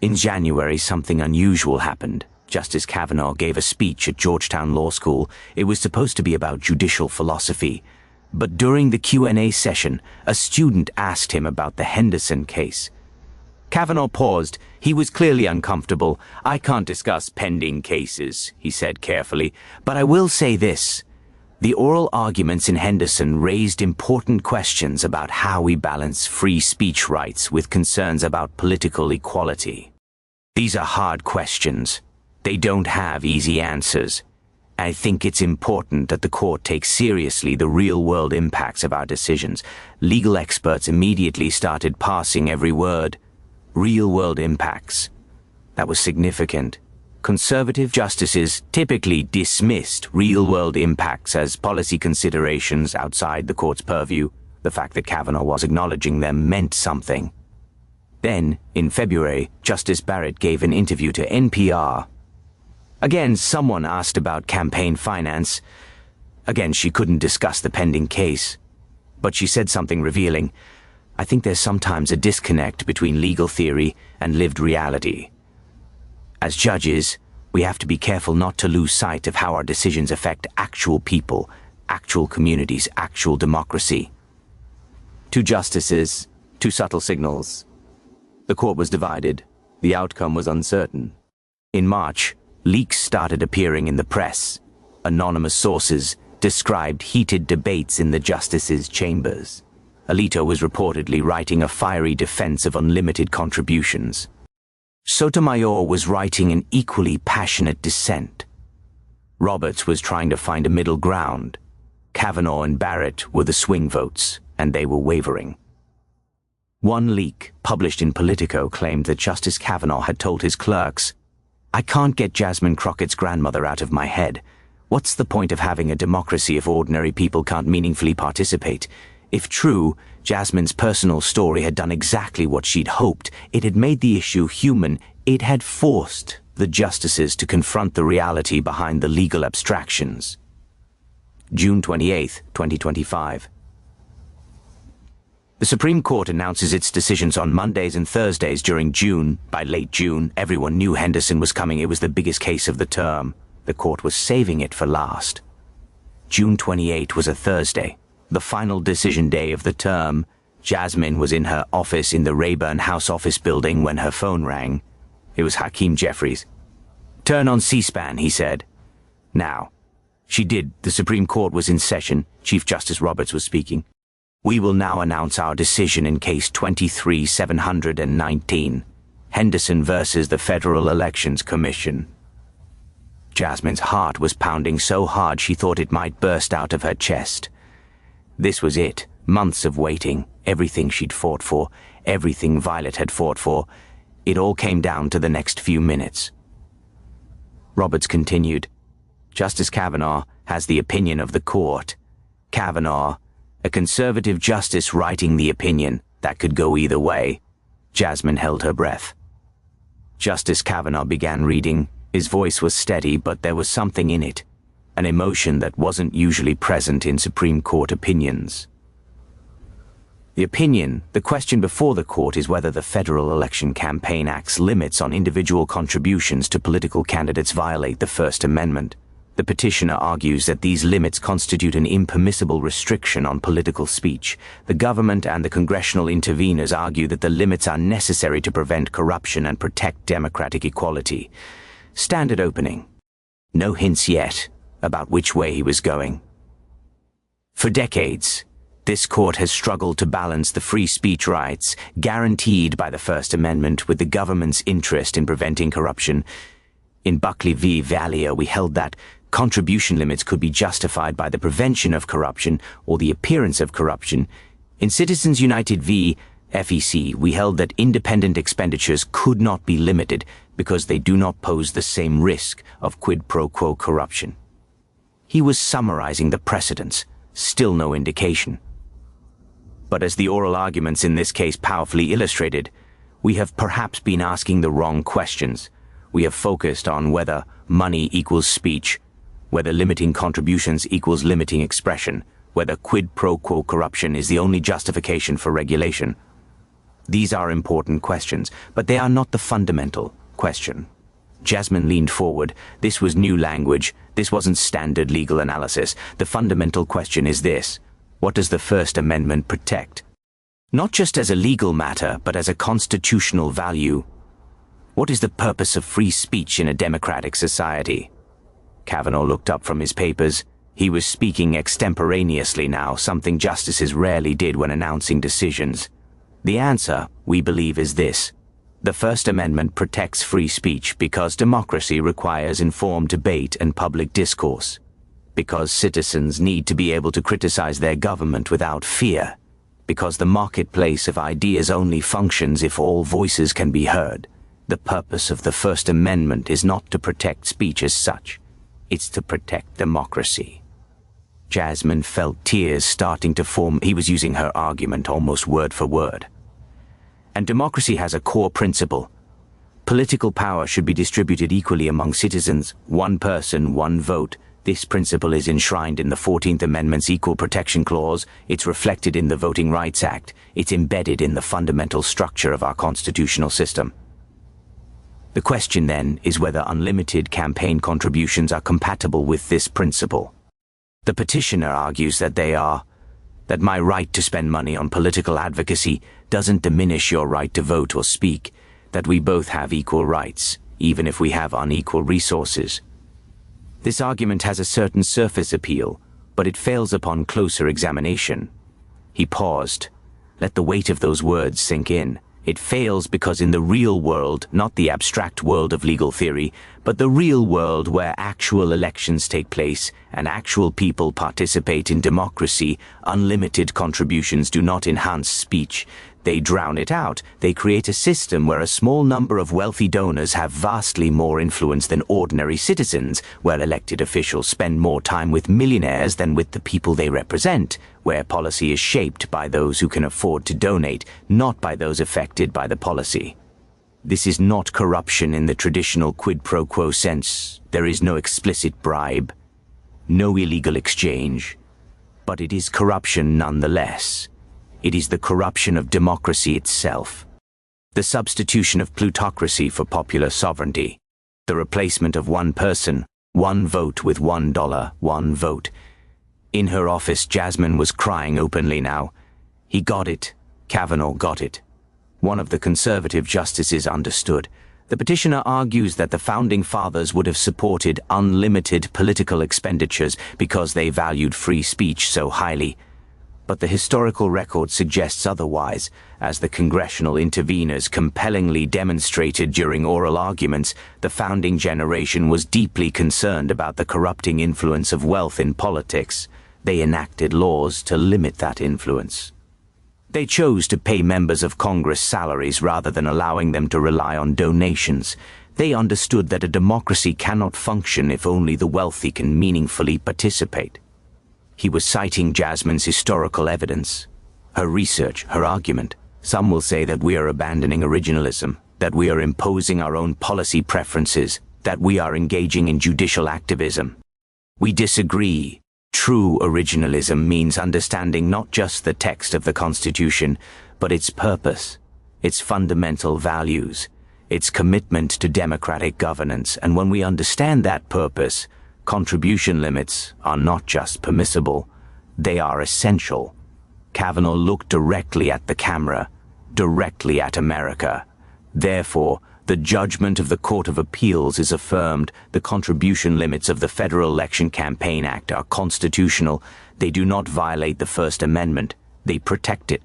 In January, something unusual happened. Justice Kavanaugh gave a speech at Georgetown Law School. It was supposed to be about judicial philosophy. But during the Q&A session, a student asked him about the Henderson case. Kavanaugh paused. He was clearly uncomfortable. "I can't discuss pending cases," he said carefully, "but I will say this. The oral arguments in Henderson raised important questions about how we balance free speech rights with concerns about political equality. These are hard questions. They don't have easy answers. I think it's important that the court takes seriously the real-world impacts of our decisions." Legal experts immediately started parsing every word. Real-world impacts. That was significant. Conservative justices typically dismissed real-world impacts as policy considerations outside the court's purview. The fact that Kavanaugh was acknowledging them meant something. Then, in February, Justice Barrett gave an interview to NPR. Again, someone asked about campaign finance. Again, she couldn't discuss the pending case. But she said something revealing. I think there's sometimes a disconnect between legal theory and lived reality. As judges, we have to be careful not to lose sight of how our decisions affect actual people, actual communities, actual democracy. 2 justices, 2 subtle signals. The court was divided. The outcome was uncertain. In March, leaks started appearing in the press. Anonymous sources described heated debates in the justices' chambers. Alito was reportedly writing a fiery defense of unlimited contributions. Sotomayor was writing an equally passionate dissent. Roberts was trying to find a middle ground. Kavanaugh and Barrett were the swing votes, and they were wavering. One leak, published in Politico, claimed that Justice Kavanaugh had told his clerks, "I can't get Jasmine Crockett's grandmother out of my head. What's the point of having a democracy if ordinary people can't meaningfully participate?" If true, Jasmine's personal story had done exactly what she'd hoped. It had made the issue human. It had forced the justices to confront the reality behind the legal abstractions. June 28, 2025. The Supreme Court announces its decisions on Mondays and Thursdays during June. By late June, everyone knew Henderson was coming. It was the biggest case of the term. The court was saving it for last. June 28 was a Thursday, the final decision day of the term. Jasmine was in her office in the Rayburn House office building when her phone rang. It was Hakeem Jeffries. "Turn on C-SPAN," he said. Now. She did. The Supreme Court was in session. Chief Justice Roberts was speaking. "We will now announce our decision in Case 23-719, Henderson versus the Federal Elections Commission." Jasmine's heart was pounding so hard she thought it might burst out of her chest. This was it. Months of waiting, everything she'd fought for, everything Violet had fought for. It all came down to the next few minutes. Roberts continued, "Justice Kavanaugh has the opinion of the court. Kavanaugh, a conservative justice writing the opinion, that could go either way." Jasmine held her breath. Justice Kavanaugh began reading. His voice was steady, but there was something in it, an emotion that wasn't usually present in Supreme Court opinions. The opinion, the question before the court, is whether the Federal Election Campaign Act's limits on individual contributions to political candidates violate the First Amendment. The petitioner argues that these limits constitute an impermissible restriction on political speech. The government and the congressional interveners argue that the limits are necessary to prevent corruption and protect democratic equality. Standard opening. No hints yet about which way he was going. For decades, this court has struggled to balance the free speech rights guaranteed by the First Amendment with the government's interest in preventing corruption. In Buckley v. Vallier, we held that contribution limits could be justified by the prevention of corruption or the appearance of corruption. In Citizens United v. FEC, we held that independent expenditures could not be limited because they do not pose the same risk of quid pro quo corruption. He was summarizing the precedents, still no indication. But as the oral arguments in this case powerfully illustrated, we have perhaps been asking the wrong questions. We have focused on whether money equals speech, whether limiting contributions equals limiting expression, whether quid pro quo corruption is the only justification for regulation. These are important questions, but they are not the fundamental question. Jasmine leaned forward. This was new language. This wasn't standard legal analysis. The fundamental question is this: what does the First Amendment protect? Not just as a legal matter, but as a constitutional value. What is the purpose of free speech in a democratic society? Kavanaugh looked up from his papers. He was speaking extemporaneously now, something justices rarely did when announcing decisions. The answer, we believe, is this: the First Amendment protects free speech because democracy requires informed debate and public discourse, because citizens need to be able to criticize their government without fear, because the marketplace of ideas only functions if all voices can be heard. The purpose of the First Amendment is not to protect speech as such. It's to protect democracy. Jasmine felt tears starting to form. He was using her argument almost word for word. And democracy has a core principle. Political power should be distributed equally among citizens, one person, one vote. This principle is enshrined in the 14th Amendment's Equal Protection Clause. It's reflected in the Voting Rights Act. It's embedded in the fundamental structure of our constitutional system. The question then is whether unlimited campaign contributions are compatible with this principle. The petitioner argues that they are, that my right to spend money on political advocacy doesn't diminish your right to vote or speak, that we both have equal rights, even if we have unequal resources. This argument has a certain surface appeal, but it fails upon closer examination. He paused. Let the weight of those words sink in. It fails because in the real world, not the abstract world of legal theory, but the real world where actual elections take place and actual people participate in democracy, unlimited contributions do not enhance speech. They drown it out. They create a system where a small number of wealthy donors have vastly more influence than ordinary citizens, where elected officials spend more time with millionaires than with the people they represent, where policy is shaped by those who can afford to donate, not by those affected by the policy. This is not corruption in the traditional quid pro quo sense. There is no explicit bribe, no illegal exchange, but it is corruption nonetheless. It is the corruption of democracy itself, the substitution of plutocracy for popular sovereignty, the replacement of one person, one vote with $1, one vote. In her office, Jasmine was crying openly now. He got it. Kavanaugh got it. One of the conservative justices understood. The petitioner argues that the Founding Fathers would have supported unlimited political expenditures because they valued free speech so highly. But the historical record suggests otherwise, as the congressional interveners compellingly demonstrated during oral arguments. The founding generation was deeply concerned about the corrupting influence of wealth in politics. They enacted laws to limit that influence. They chose to pay members of Congress salaries rather than allowing them to rely on donations. They understood that a democracy cannot function if only the wealthy can meaningfully participate. He was citing Jasmine's historical evidence, her research, her argument. Some will say that we are abandoning originalism, that we are imposing our own policy preferences, that we are engaging in judicial activism. We disagree. True originalism means understanding not just the text of the Constitution, but its purpose, its fundamental values, its commitment to democratic governance. And when we understand that purpose, contribution limits are not just permissible, they are essential. Kavanaugh looked directly at the camera, directly at America. Therefore, the judgment of the Court of Appeals is affirmed. The contribution limits of the Federal Election Campaign Act are constitutional. They do not violate the First Amendment. They protect it.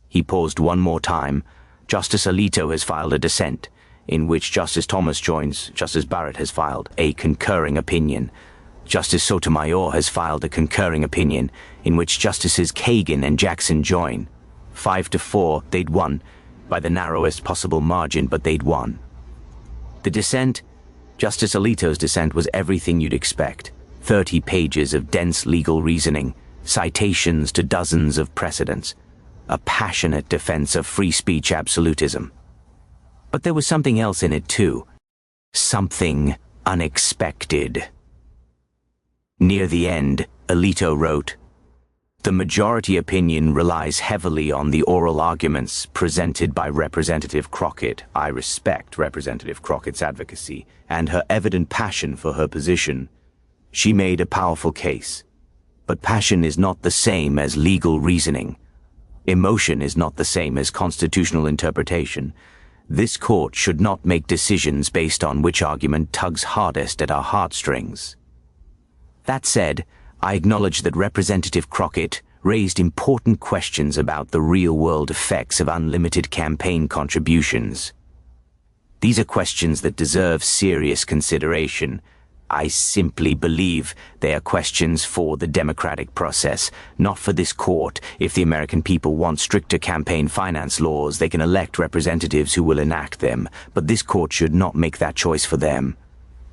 He paused one more time. Justice Alito has filed a dissent, in which Justice Thomas joins. Justice Barrett has filed a concurring opinion. Justice Sotomayor has filed a concurring opinion, in which Justices Kagan and Jackson join. 5-4, they'd won, by the narrowest possible margin, but they'd won. The dissent, Justice Alito's dissent, was everything you'd expect. 30 pages of dense legal reasoning, citations to dozens of precedents, a passionate defense of free speech absolutism. But there was something else in it too. Something unexpected. Near the end, Alito wrote, "The majority opinion relies heavily on the oral arguments presented by Representative Crockett. I respect Representative Crockett's advocacy and her evident passion for her position. She made a powerful case. But passion is not the same as legal reasoning. Emotion is not the same as constitutional interpretation. This court should not make decisions based on which argument tugs hardest at our heartstrings." That said, I acknowledge that Representative Crockett raised important questions about the real-world effects of unlimited campaign contributions. These are questions that deserve serious consideration. I simply believe they are questions for the democratic process, not for this court. If the American people want stricter campaign finance laws, they can elect representatives who will enact them, but this court should not make that choice for them.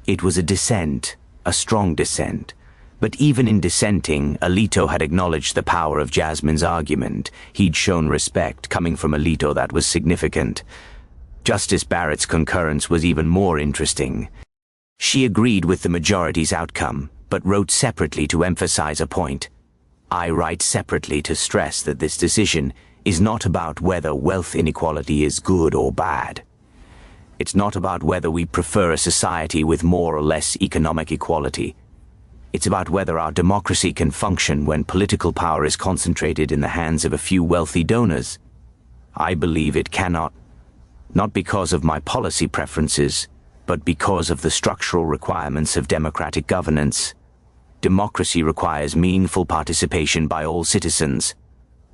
It was a dissent, a strong dissent. But even in dissenting, Alito had acknowledged the power of Jasmine's argument. He'd shown respect. Coming from Alito, that was significant. Justice Barrett's concurrence was even more interesting. She agreed with the majority's outcome, but wrote separately to emphasize a point. I write separately to stress that this decision is not about whether wealth inequality is good or bad. It's not about whether we prefer a society with more or less economic equality. It's about whether our democracy can function when political power is concentrated in the hands of a few wealthy donors. I believe it cannot, not because of my policy preferences, but because of the structural requirements of democratic governance. Democracy requires meaningful participation by all citizens.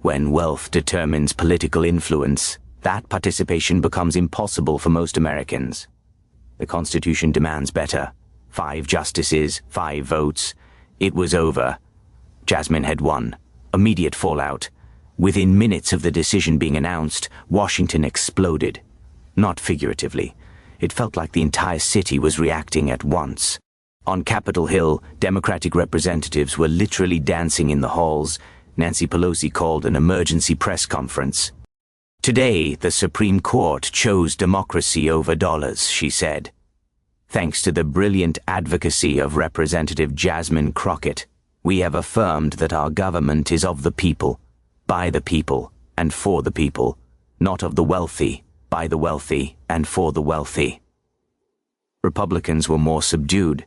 When wealth determines political influence, that participation becomes impossible for most Americans. The Constitution demands better. 5 justices, 5 votes. It was over. Jasmine had won. Immediate fallout. Within minutes of the decision being announced, Washington exploded. Not figuratively. It felt like the entire city was reacting at once. On Capitol Hill, Democratic representatives were literally dancing in the halls. Nancy Pelosi called an emergency press conference. Today, the Supreme Court chose democracy over dollars, she said. Thanks to the brilliant advocacy of Representative Jasmine Crockett, we have affirmed that our government is of the people, by the people, and for the people, not of the wealthy, by the wealthy, and for the wealthy. Republicans were more subdued.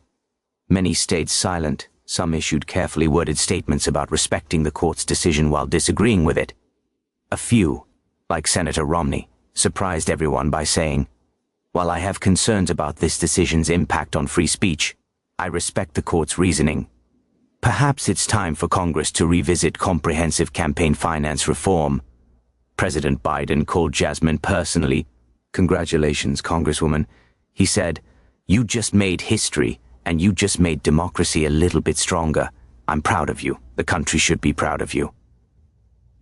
Many stayed silent. Some issued carefully worded statements about respecting the court's decision while disagreeing with it. A few, like Senator Romney, surprised everyone by saying, "While I have concerns about this decision's impact on free speech, I respect the court's reasoning. Perhaps it's time for Congress to revisit comprehensive campaign finance reform." President Biden called Jasmine personally. "Congratulations, Congresswoman," he said. "You just made history, and you just made democracy a little bit stronger. I'm proud of you. The country should be proud of you."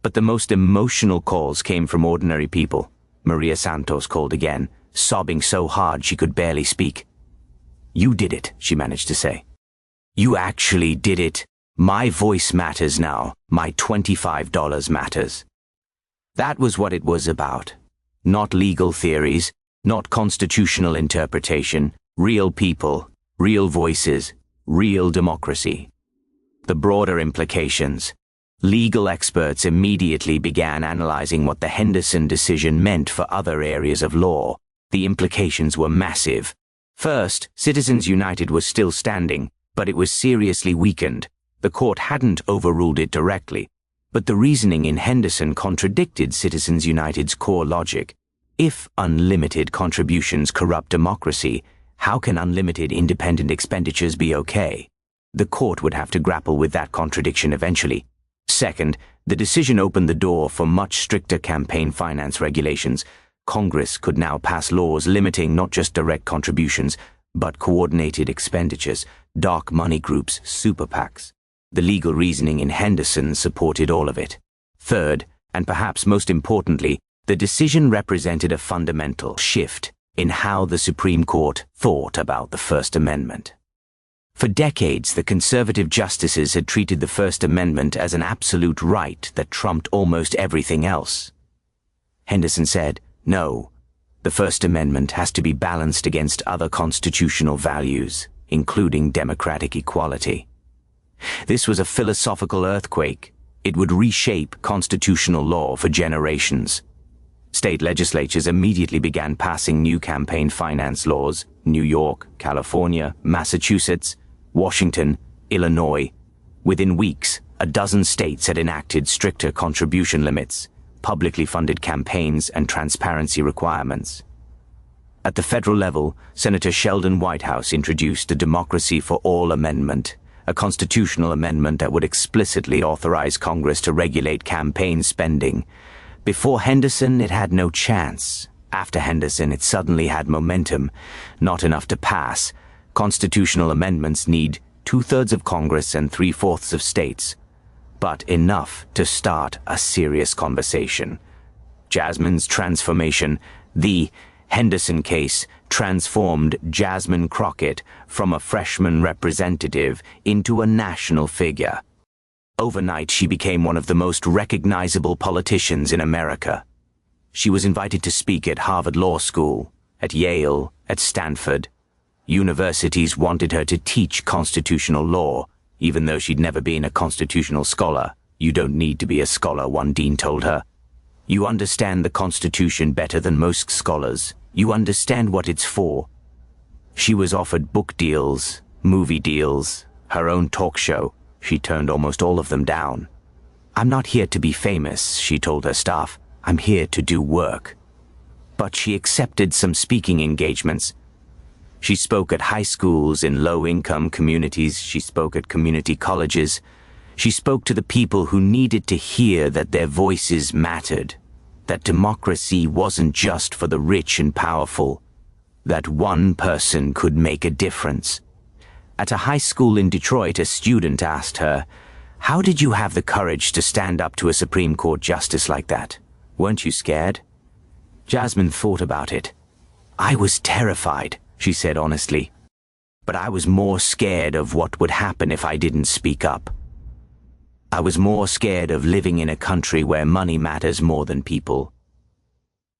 But the most emotional calls came from ordinary people. Maria Santos called again, sobbing so hard she could barely speak. "You did it," she managed to say. "You actually did it. My voice matters now. My $25 matters." That was what it was about. Not legal theories, not constitutional interpretation, real people, real voices, real democracy. The broader implications. Legal experts immediately began analyzing what the Henderson decision meant for other areas of law. The implications were massive. First, Citizens United was still standing, but it was seriously weakened. The court hadn't overruled it directly, but the reasoning in Henderson contradicted Citizens United's core logic. If unlimited contributions corrupt democracy, how can unlimited independent expenditures be okay? The court would have to grapple with that contradiction eventually. Second, the decision opened the door for much stricter campaign finance regulations. Congress could now pass laws limiting not just direct contributions, but coordinated expenditures, dark money groups, super PACs. The legal reasoning in Henderson supported all of it. Third, and perhaps most importantly, the decision represented a fundamental shift in how the Supreme Court thought about the First Amendment. For decades, the conservative justices had treated the First Amendment as an absolute right that trumped almost everything else. Henderson said, "No, the First Amendment has to be balanced against other constitutional values, including democratic equality." This was a philosophical earthquake. It would reshape constitutional law for generations. State legislatures immediately began passing new campaign finance laws. New York, California, Massachusetts, Washington, Illinois. Within weeks, a dozen states had enacted stricter contribution limits, publicly funded campaigns, and transparency requirements. At the federal level, Senator Sheldon Whitehouse introduced the Democracy for All Amendment, a constitutional amendment that would explicitly authorize Congress to regulate campaign spending. Before Henderson, it had no chance. After Henderson, it suddenly had momentum. Not enough to pass. Constitutional amendments need 2/3 of Congress and 3/4 of states. But enough to start a serious conversation. Jasmine's transformation, the Henderson case, transformed Jasmine Crockett from a freshman representative into a national figure. Overnight, she became one of the most recognizable politicians in America. She was invited to speak at Harvard Law School, at Yale, at Stanford. Universities wanted her to teach constitutional law, even though she'd never been a constitutional scholar. You don't need to be a scholar, one dean told her. You understand the Constitution better than most scholars. You understand what it's for. She was offered book deals, movie deals, her own talk show. She turned almost all of them down. I'm not here to be famous, she told her staff. I'm here to do work. But she accepted some speaking engagements. She spoke at high schools in low-income communities. She spoke at community colleges. She spoke to the people who needed to hear that their voices mattered, that democracy wasn't just for the rich and powerful, that one person could make a difference. At a high school in Detroit, a student asked her, "How did you have the courage to stand up to a Supreme Court justice like that? Weren't you scared?" Jasmine thought about it. "I was terrified," she said honestly. "But I was more scared of what would happen if I didn't speak up. I was more scared of living in a country where money matters more than people.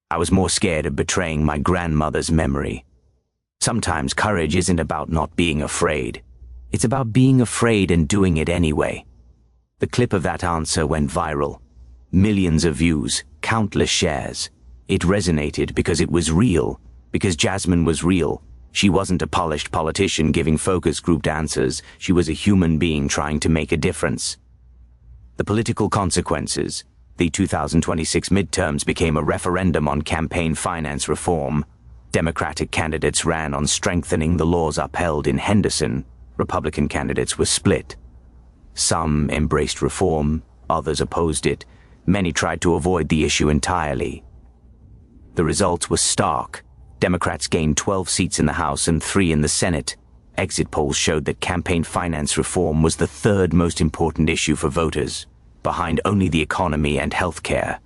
I was more scared of betraying my grandmother's memory. Sometimes courage isn't about not being afraid. It's about being afraid and doing it anyway." The clip of that answer went viral. Millions of views, countless shares. It resonated because it was real, because Jasmine was real. She wasn't a polished politician giving focus grouped answers. She was a human being trying to make a difference. The political consequences. The 2026 midterms became a referendum on campaign finance reform. Democratic candidates ran on strengthening the laws upheld in Henderson. Republican candidates were split. Some embraced reform, others opposed it. Many tried to avoid the issue entirely. The results were stark. Democrats gained 12 seats in the House and 3 in the Senate. Exit polls showed that campaign finance reform was the third most important issue for voters, behind only the economy and health care.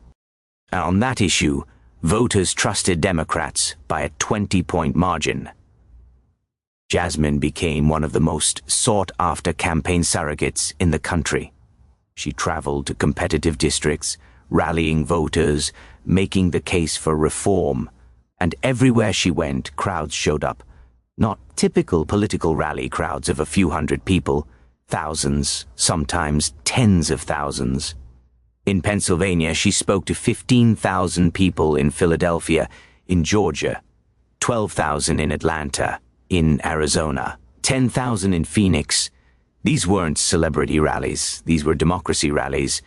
And on that issue, voters trusted Democrats by a 20-point margin. Jasmine became one of the most sought-after campaign surrogates in the country. She traveled to competitive districts, rallying voters, making the case for reform, and everywhere she went, crowds showed up. Not typical political rally crowds of a few hundred people, thousands, sometimes tens of thousands. In Pennsylvania, she spoke to 15,000 people in Philadelphia, in Georgia, 12,000 in Atlanta, in Arizona, 10,000 in Phoenix. These weren't celebrity rallies, these were democracy rallies.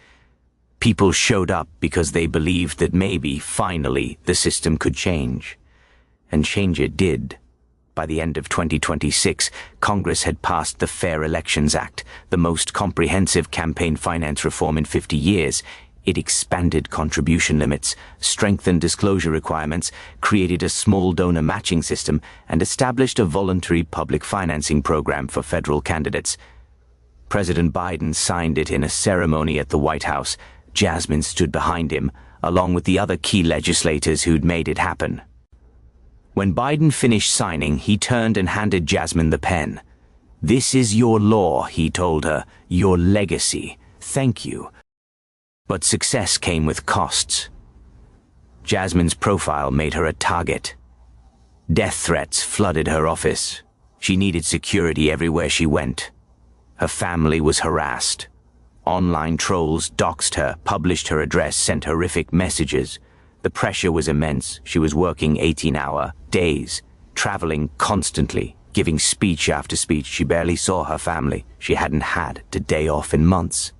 People showed up because they believed that maybe, finally, the system could change. And change it did. By the end of 2026, Congress had passed the Fair Elections Act, the most comprehensive campaign finance reform in 50 years. It expanded contribution limits, strengthened disclosure requirements, created a small donor matching system, and established a voluntary public financing program for federal candidates. President Biden signed it in a ceremony at the White House. Jasmine stood behind him, along with the other key legislators who'd made it happen. When Biden finished signing, he turned and handed Jasmine the pen. "This is your law," he told her, "your legacy. Thank you." But success came with costs. Jasmine's profile made her a target. Death threats flooded her office. She needed security everywhere she went. Her family was harassed. Online trolls doxed her, published her address, sent horrific messages. The pressure was immense. She was working 18-hour days, traveling constantly, giving speech after speech. She barely saw her family. She hadn't had a day off in months.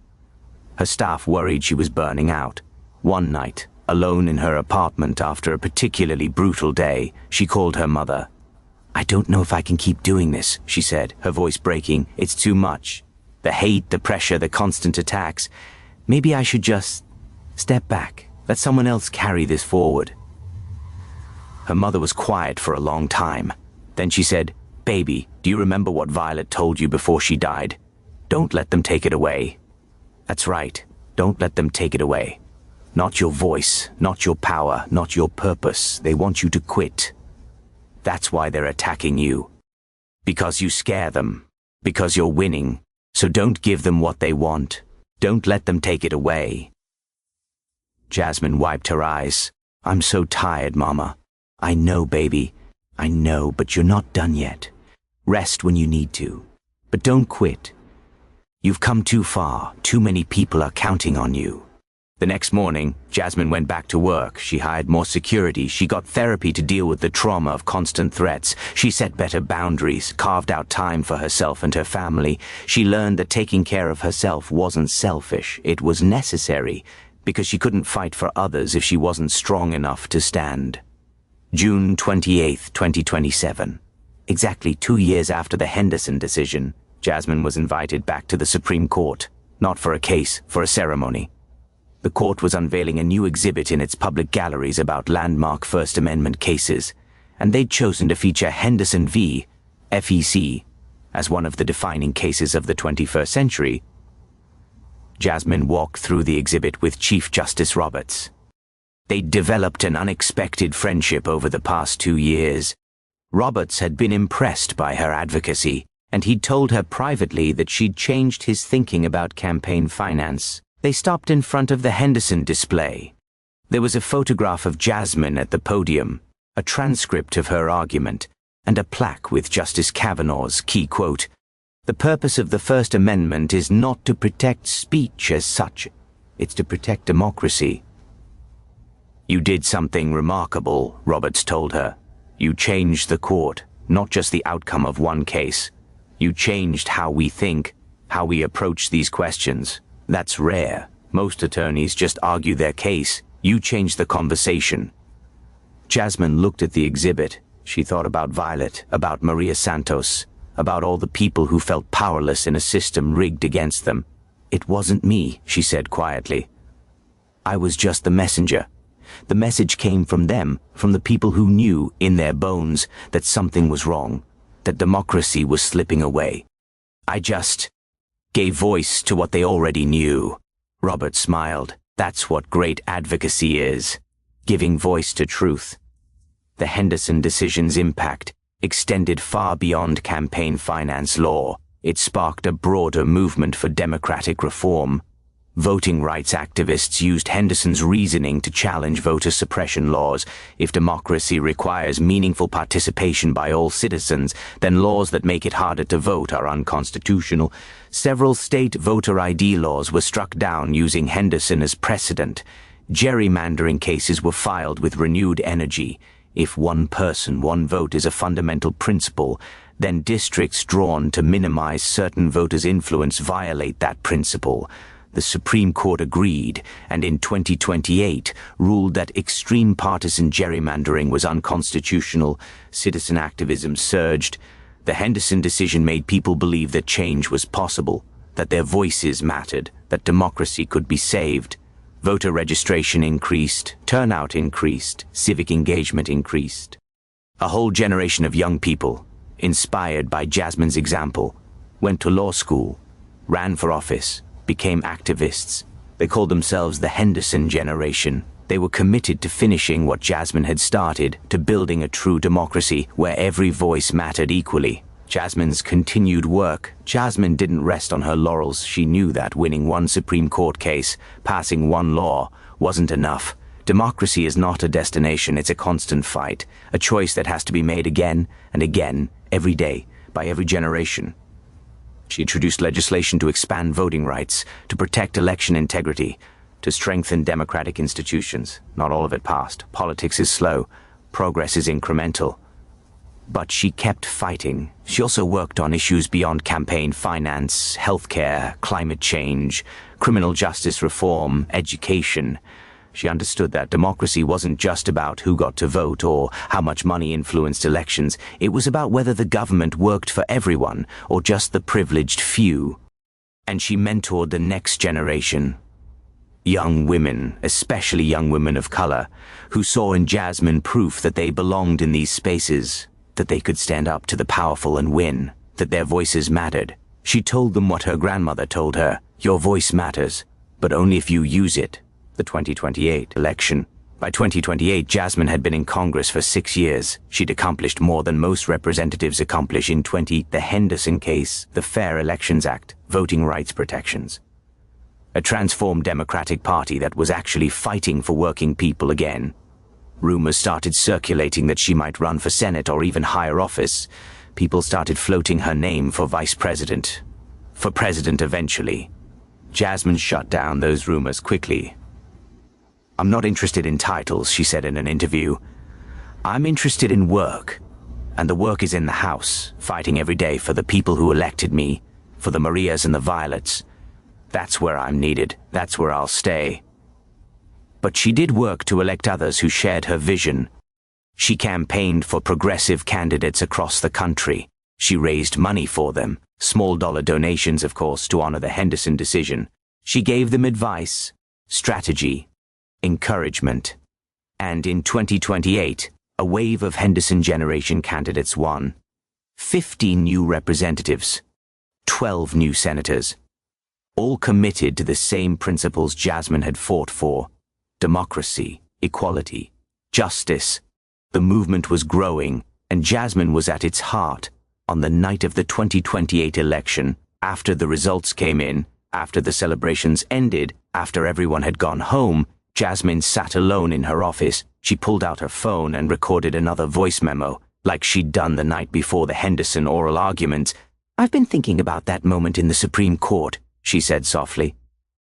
Her staff worried she was burning out. One night, alone in her apartment after a particularly brutal day, she called her mother. "I don't know if I can keep doing this," she said, her voice breaking. "It's too much. The hate, the pressure, the constant attacks. Maybe I should just step back. Let someone else carry this forward." Her mother was quiet for a long time. Then she said, "Baby, do you remember what Violet told you before she died? Don't let them take it away." "That's right. Don't let them take it away. Not your voice, not your power, not your purpose. They want you to quit." That's why they're attacking you. Because you scare them. Because you're winning. So don't give them what they want. Don't let them take it away. Jasmine wiped her eyes. I'm so tired, Mama. I know, baby. I know, but you're not done yet. Rest when you need to. But don't quit. You've come too far. Too many people are counting on you. The next morning, Jasmine went back to work. She hired more security. She got therapy to deal with the trauma of constant threats. She set better boundaries, carved out time for herself and her family. She learned that taking care of herself wasn't selfish. It was necessary, because she couldn't fight for others if she wasn't strong enough to stand. June 28, 2027. Exactly 2 years after the Henderson decision, Jasmine was invited back to the Supreme Court. Not for a case, for a ceremony. The court was unveiling a new exhibit in its public galleries about landmark First Amendment cases, and they'd chosen to feature Henderson v. FEC as one of the defining cases of the 21st century. Jasmine walked through the exhibit with Chief Justice Roberts. They'd developed an unexpected friendship over the past 2 years. Roberts had been impressed by her advocacy, and he'd told her privately that she'd changed his thinking about campaign finance. They stopped in front of the Henderson display. There was a photograph of Jasmine at the podium, a transcript of her argument, and a plaque with Justice Kavanaugh's key quote, "The purpose of the First Amendment is not to protect speech as such. It's to protect democracy." "You did something remarkable," Roberts told her. "You changed the court, not just the outcome of one case. You changed how we think, how we approach these questions. That's rare. Most attorneys just argue their case. You changed the conversation." Jasmine looked at the exhibit. She thought about Violet, about Maria Santos, about all the people who felt powerless in a system rigged against them. "It wasn't me," she said quietly. "I was just the messenger. The message came from them, from the people who knew, in their bones, that something was wrong, that democracy was slipping away. I just gave voice to what they already knew." Robert smiled. "That's what great advocacy is. Giving voice to truth." The Henderson decision's impact extended far beyond campaign finance law. It sparked a broader movement for democratic reform. Voting rights activists used Henderson's reasoning to challenge voter suppression laws. If democracy requires meaningful participation by all citizens, then laws that make it harder to vote are unconstitutional. Several state voter ID laws were struck down using Henderson as precedent. Gerrymandering cases were filed with renewed energy. If one person, one vote is a fundamental principle, then districts drawn to minimize certain voters' influence violate that principle. The Supreme Court agreed, and in 2028 ruled that extreme partisan gerrymandering was unconstitutional. Citizen activism surged. The Henderson decision made people believe that change was possible, that their voices mattered, that democracy could be saved. Voter registration increased, turnout increased, civic engagement increased. A whole generation of young people, inspired by Jasmine's example, went to law school, ran for office, became activists. They called themselves the Henderson generation. They were committed to finishing what Jasmine had started, to building a true democracy where every voice mattered equally. Jasmine's continued work. Jasmine didn't rest on her laurels. She knew that winning one Supreme Court case, passing one law, wasn't enough. Democracy is not a destination, it's a constant fight, a choice that has to be made again and again, every day, by every generation. She introduced legislation to expand voting rights, to protect election integrity, to strengthen democratic institutions. Not all of it passed. Politics is slow. Progress is incremental. But she kept fighting. She also worked on issues beyond campaign finance, healthcare, climate change, criminal justice reform, education. She understood that democracy wasn't just about who got to vote or how much money influenced elections. It was about whether the government worked for everyone or just the privileged few. And she mentored the next generation. Young women, especially young women of color, who saw in Jasmine proof that they belonged in these spaces, that they could stand up to the powerful and win, that their voices mattered. She told them what her grandmother told her: your voice matters, but only if you use it. The 2028 election By 2028, Jasmine had been in Congress for 6 years. She'd accomplished more than most representatives accomplish in the Henderson case, the Fair Elections Act, voting rights protections. A transformed Democratic Party that was actually fighting for working people again. Rumors started circulating that she might run for Senate or even higher office. People started floating her name for vice president. For president eventually. Jasmine shut down those rumors quickly. "I'm not interested in titles," she said in an interview. "I'm interested in work. And the work is in the House, fighting every day for the people who elected me, for the Marias and the Violets. That's where I'm needed. That's where I'll stay." But she did work to elect others who shared her vision. She campaigned for progressive candidates across the country. She raised money for them, small-dollar donations, of course, to honor the Henderson decision. She gave them advice, strategy, encouragement. And in 2028, a wave of Henderson generation candidates won. 15 new representatives, 12 new senators, all committed to the same principles Jasmine had fought for: democracy, equality, justice. The movement was growing, and Jasmine was at its heart. On the night of the 2028 election, after the results came in, after the celebrations ended, after everyone had gone home, Jasmine sat alone in her office. She pulled out her phone and recorded another voice memo, like she'd done the night before the Henderson oral arguments. "I've been thinking about that moment in the Supreme Court," she said softly.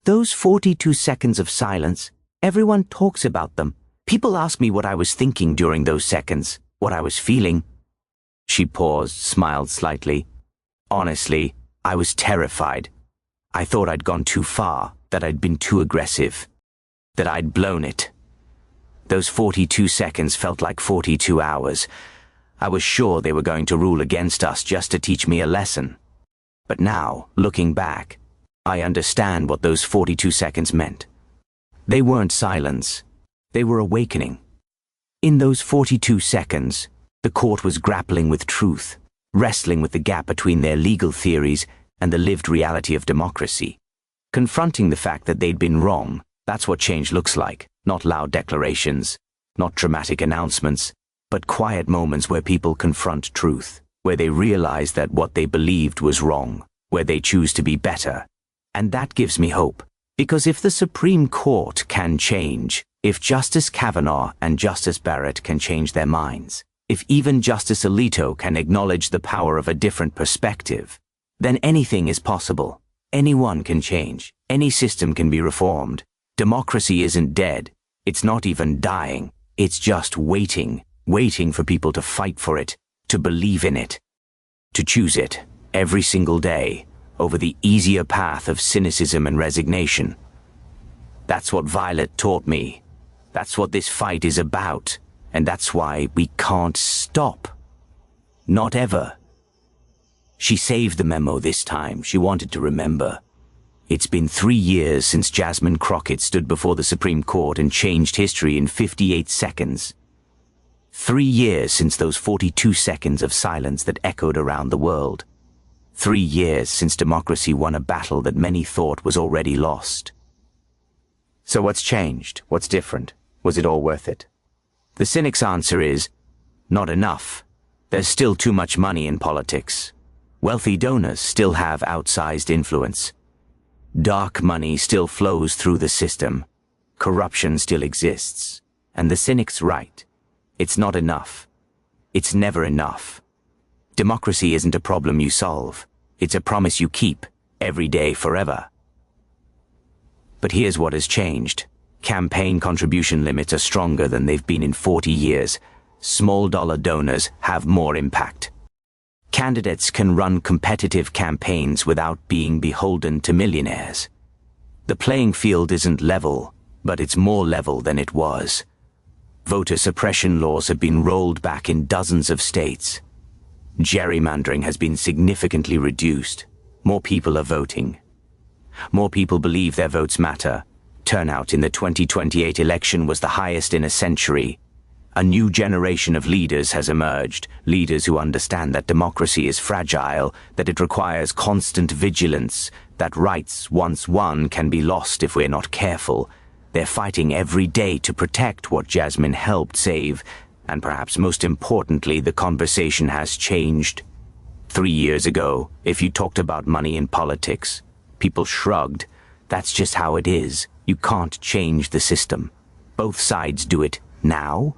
"Those 42 seconds of silence, everyone talks about them. People ask me what I was thinking during those seconds, what I was feeling." She paused, smiled slightly. "Honestly, I was terrified. I thought I'd gone too far, that I'd been too aggressive, that I'd blown it. Those 42 seconds felt like 42 hours. I was sure they were going to rule against us just to teach me a lesson. But now, looking back, I understand what those 42 seconds meant. They weren't silence. They were awakening. In those 42 seconds, the court was grappling with truth, wrestling with the gap between their legal theories and the lived reality of democracy. Confronting the fact that they'd been wrong, that's what change looks like. Not loud declarations, not dramatic announcements, but quiet moments where people confront truth, where they realize that what they believed was wrong, where they choose to be better. And that gives me hope, because if the Supreme Court can change, if Justice Kavanaugh and Justice Barrett can change their minds, if even Justice Alito can acknowledge the power of a different perspective, then anything is possible. Anyone can change. Any system can be reformed. Democracy isn't dead. It's not even dying. It's just waiting for people to fight for it, to believe in it, to choose it every single day over the easier path of cynicism and resignation. That's what Violet taught me. That's what this fight is about, and that's why we can't stop. Not ever. She saved the memo this time. She wanted to remember. It's been 3 years since Jasmine Crockett stood before the Supreme Court and changed history in 58 seconds. 3 years since those 42 seconds of silence that echoed around the world. 3 years since democracy won a battle that many thought was already lost. So what's changed? What's different? Was it all worth it? The cynic's answer is, not enough. There's still too much money in politics. Wealthy donors still have outsized influence. Dark money still flows through the system. Corruption still exists. And the cynic's right. It's not enough. It's never enough. Democracy isn't a problem you solve. It's a promise you keep, every day, forever. But here's what has changed. Campaign contribution limits are stronger than they've been in 40 years. Small-dollar donors have more impact. Candidates can run competitive campaigns without being beholden to millionaires. The playing field isn't level, but it's more level than it was. Voter suppression laws have been rolled back in dozens of states. Gerrymandering has been significantly reduced. More people are voting. More people believe their votes matter. Turnout in the 2028 election was the highest in a century. A new generation of leaders has emerged, leaders who understand that democracy is fragile, that it requires constant vigilance, that rights once won can be lost if we're not careful, They're fighting every day to protect what Jasmine helped save, and perhaps most importantly, the conversation has changed. 3 years ago, if you talked about money in politics, people shrugged. That's just how it is. You can't change the system. Both sides do it now.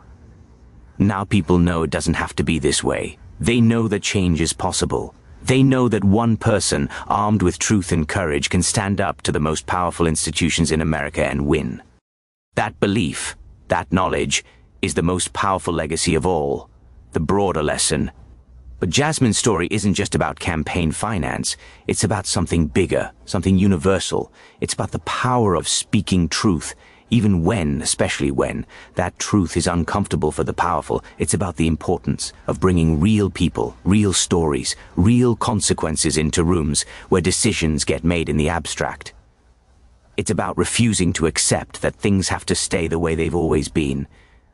Now people know it doesn't have to be this way. They know that change is possible. They know that one person, armed with truth and courage, can stand up to the most powerful institutions in America and win. That belief, that knowledge, is the most powerful legacy of all, the broader lesson. But Jasmine's story isn't just about campaign finance. It's about something bigger, something universal. It's about the power of speaking truth, even when, especially when, that truth is uncomfortable for the powerful. It's about the importance of bringing real people, real stories, real consequences into rooms where decisions get made in the abstract. It's about refusing to accept that things have to stay the way they've always been,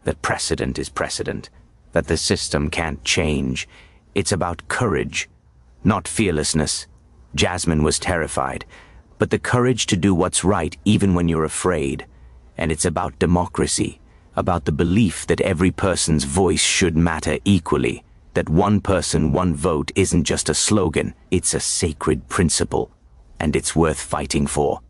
that precedent is precedent, that the system can't change. It's about courage, not fearlessness. Jasmine was terrified, but the courage to do what's right even when you're afraid. And it's about democracy, about the belief that every person's voice should matter equally, that one person, one vote isn't just a slogan, it's a sacred principle, and it's worth fighting for.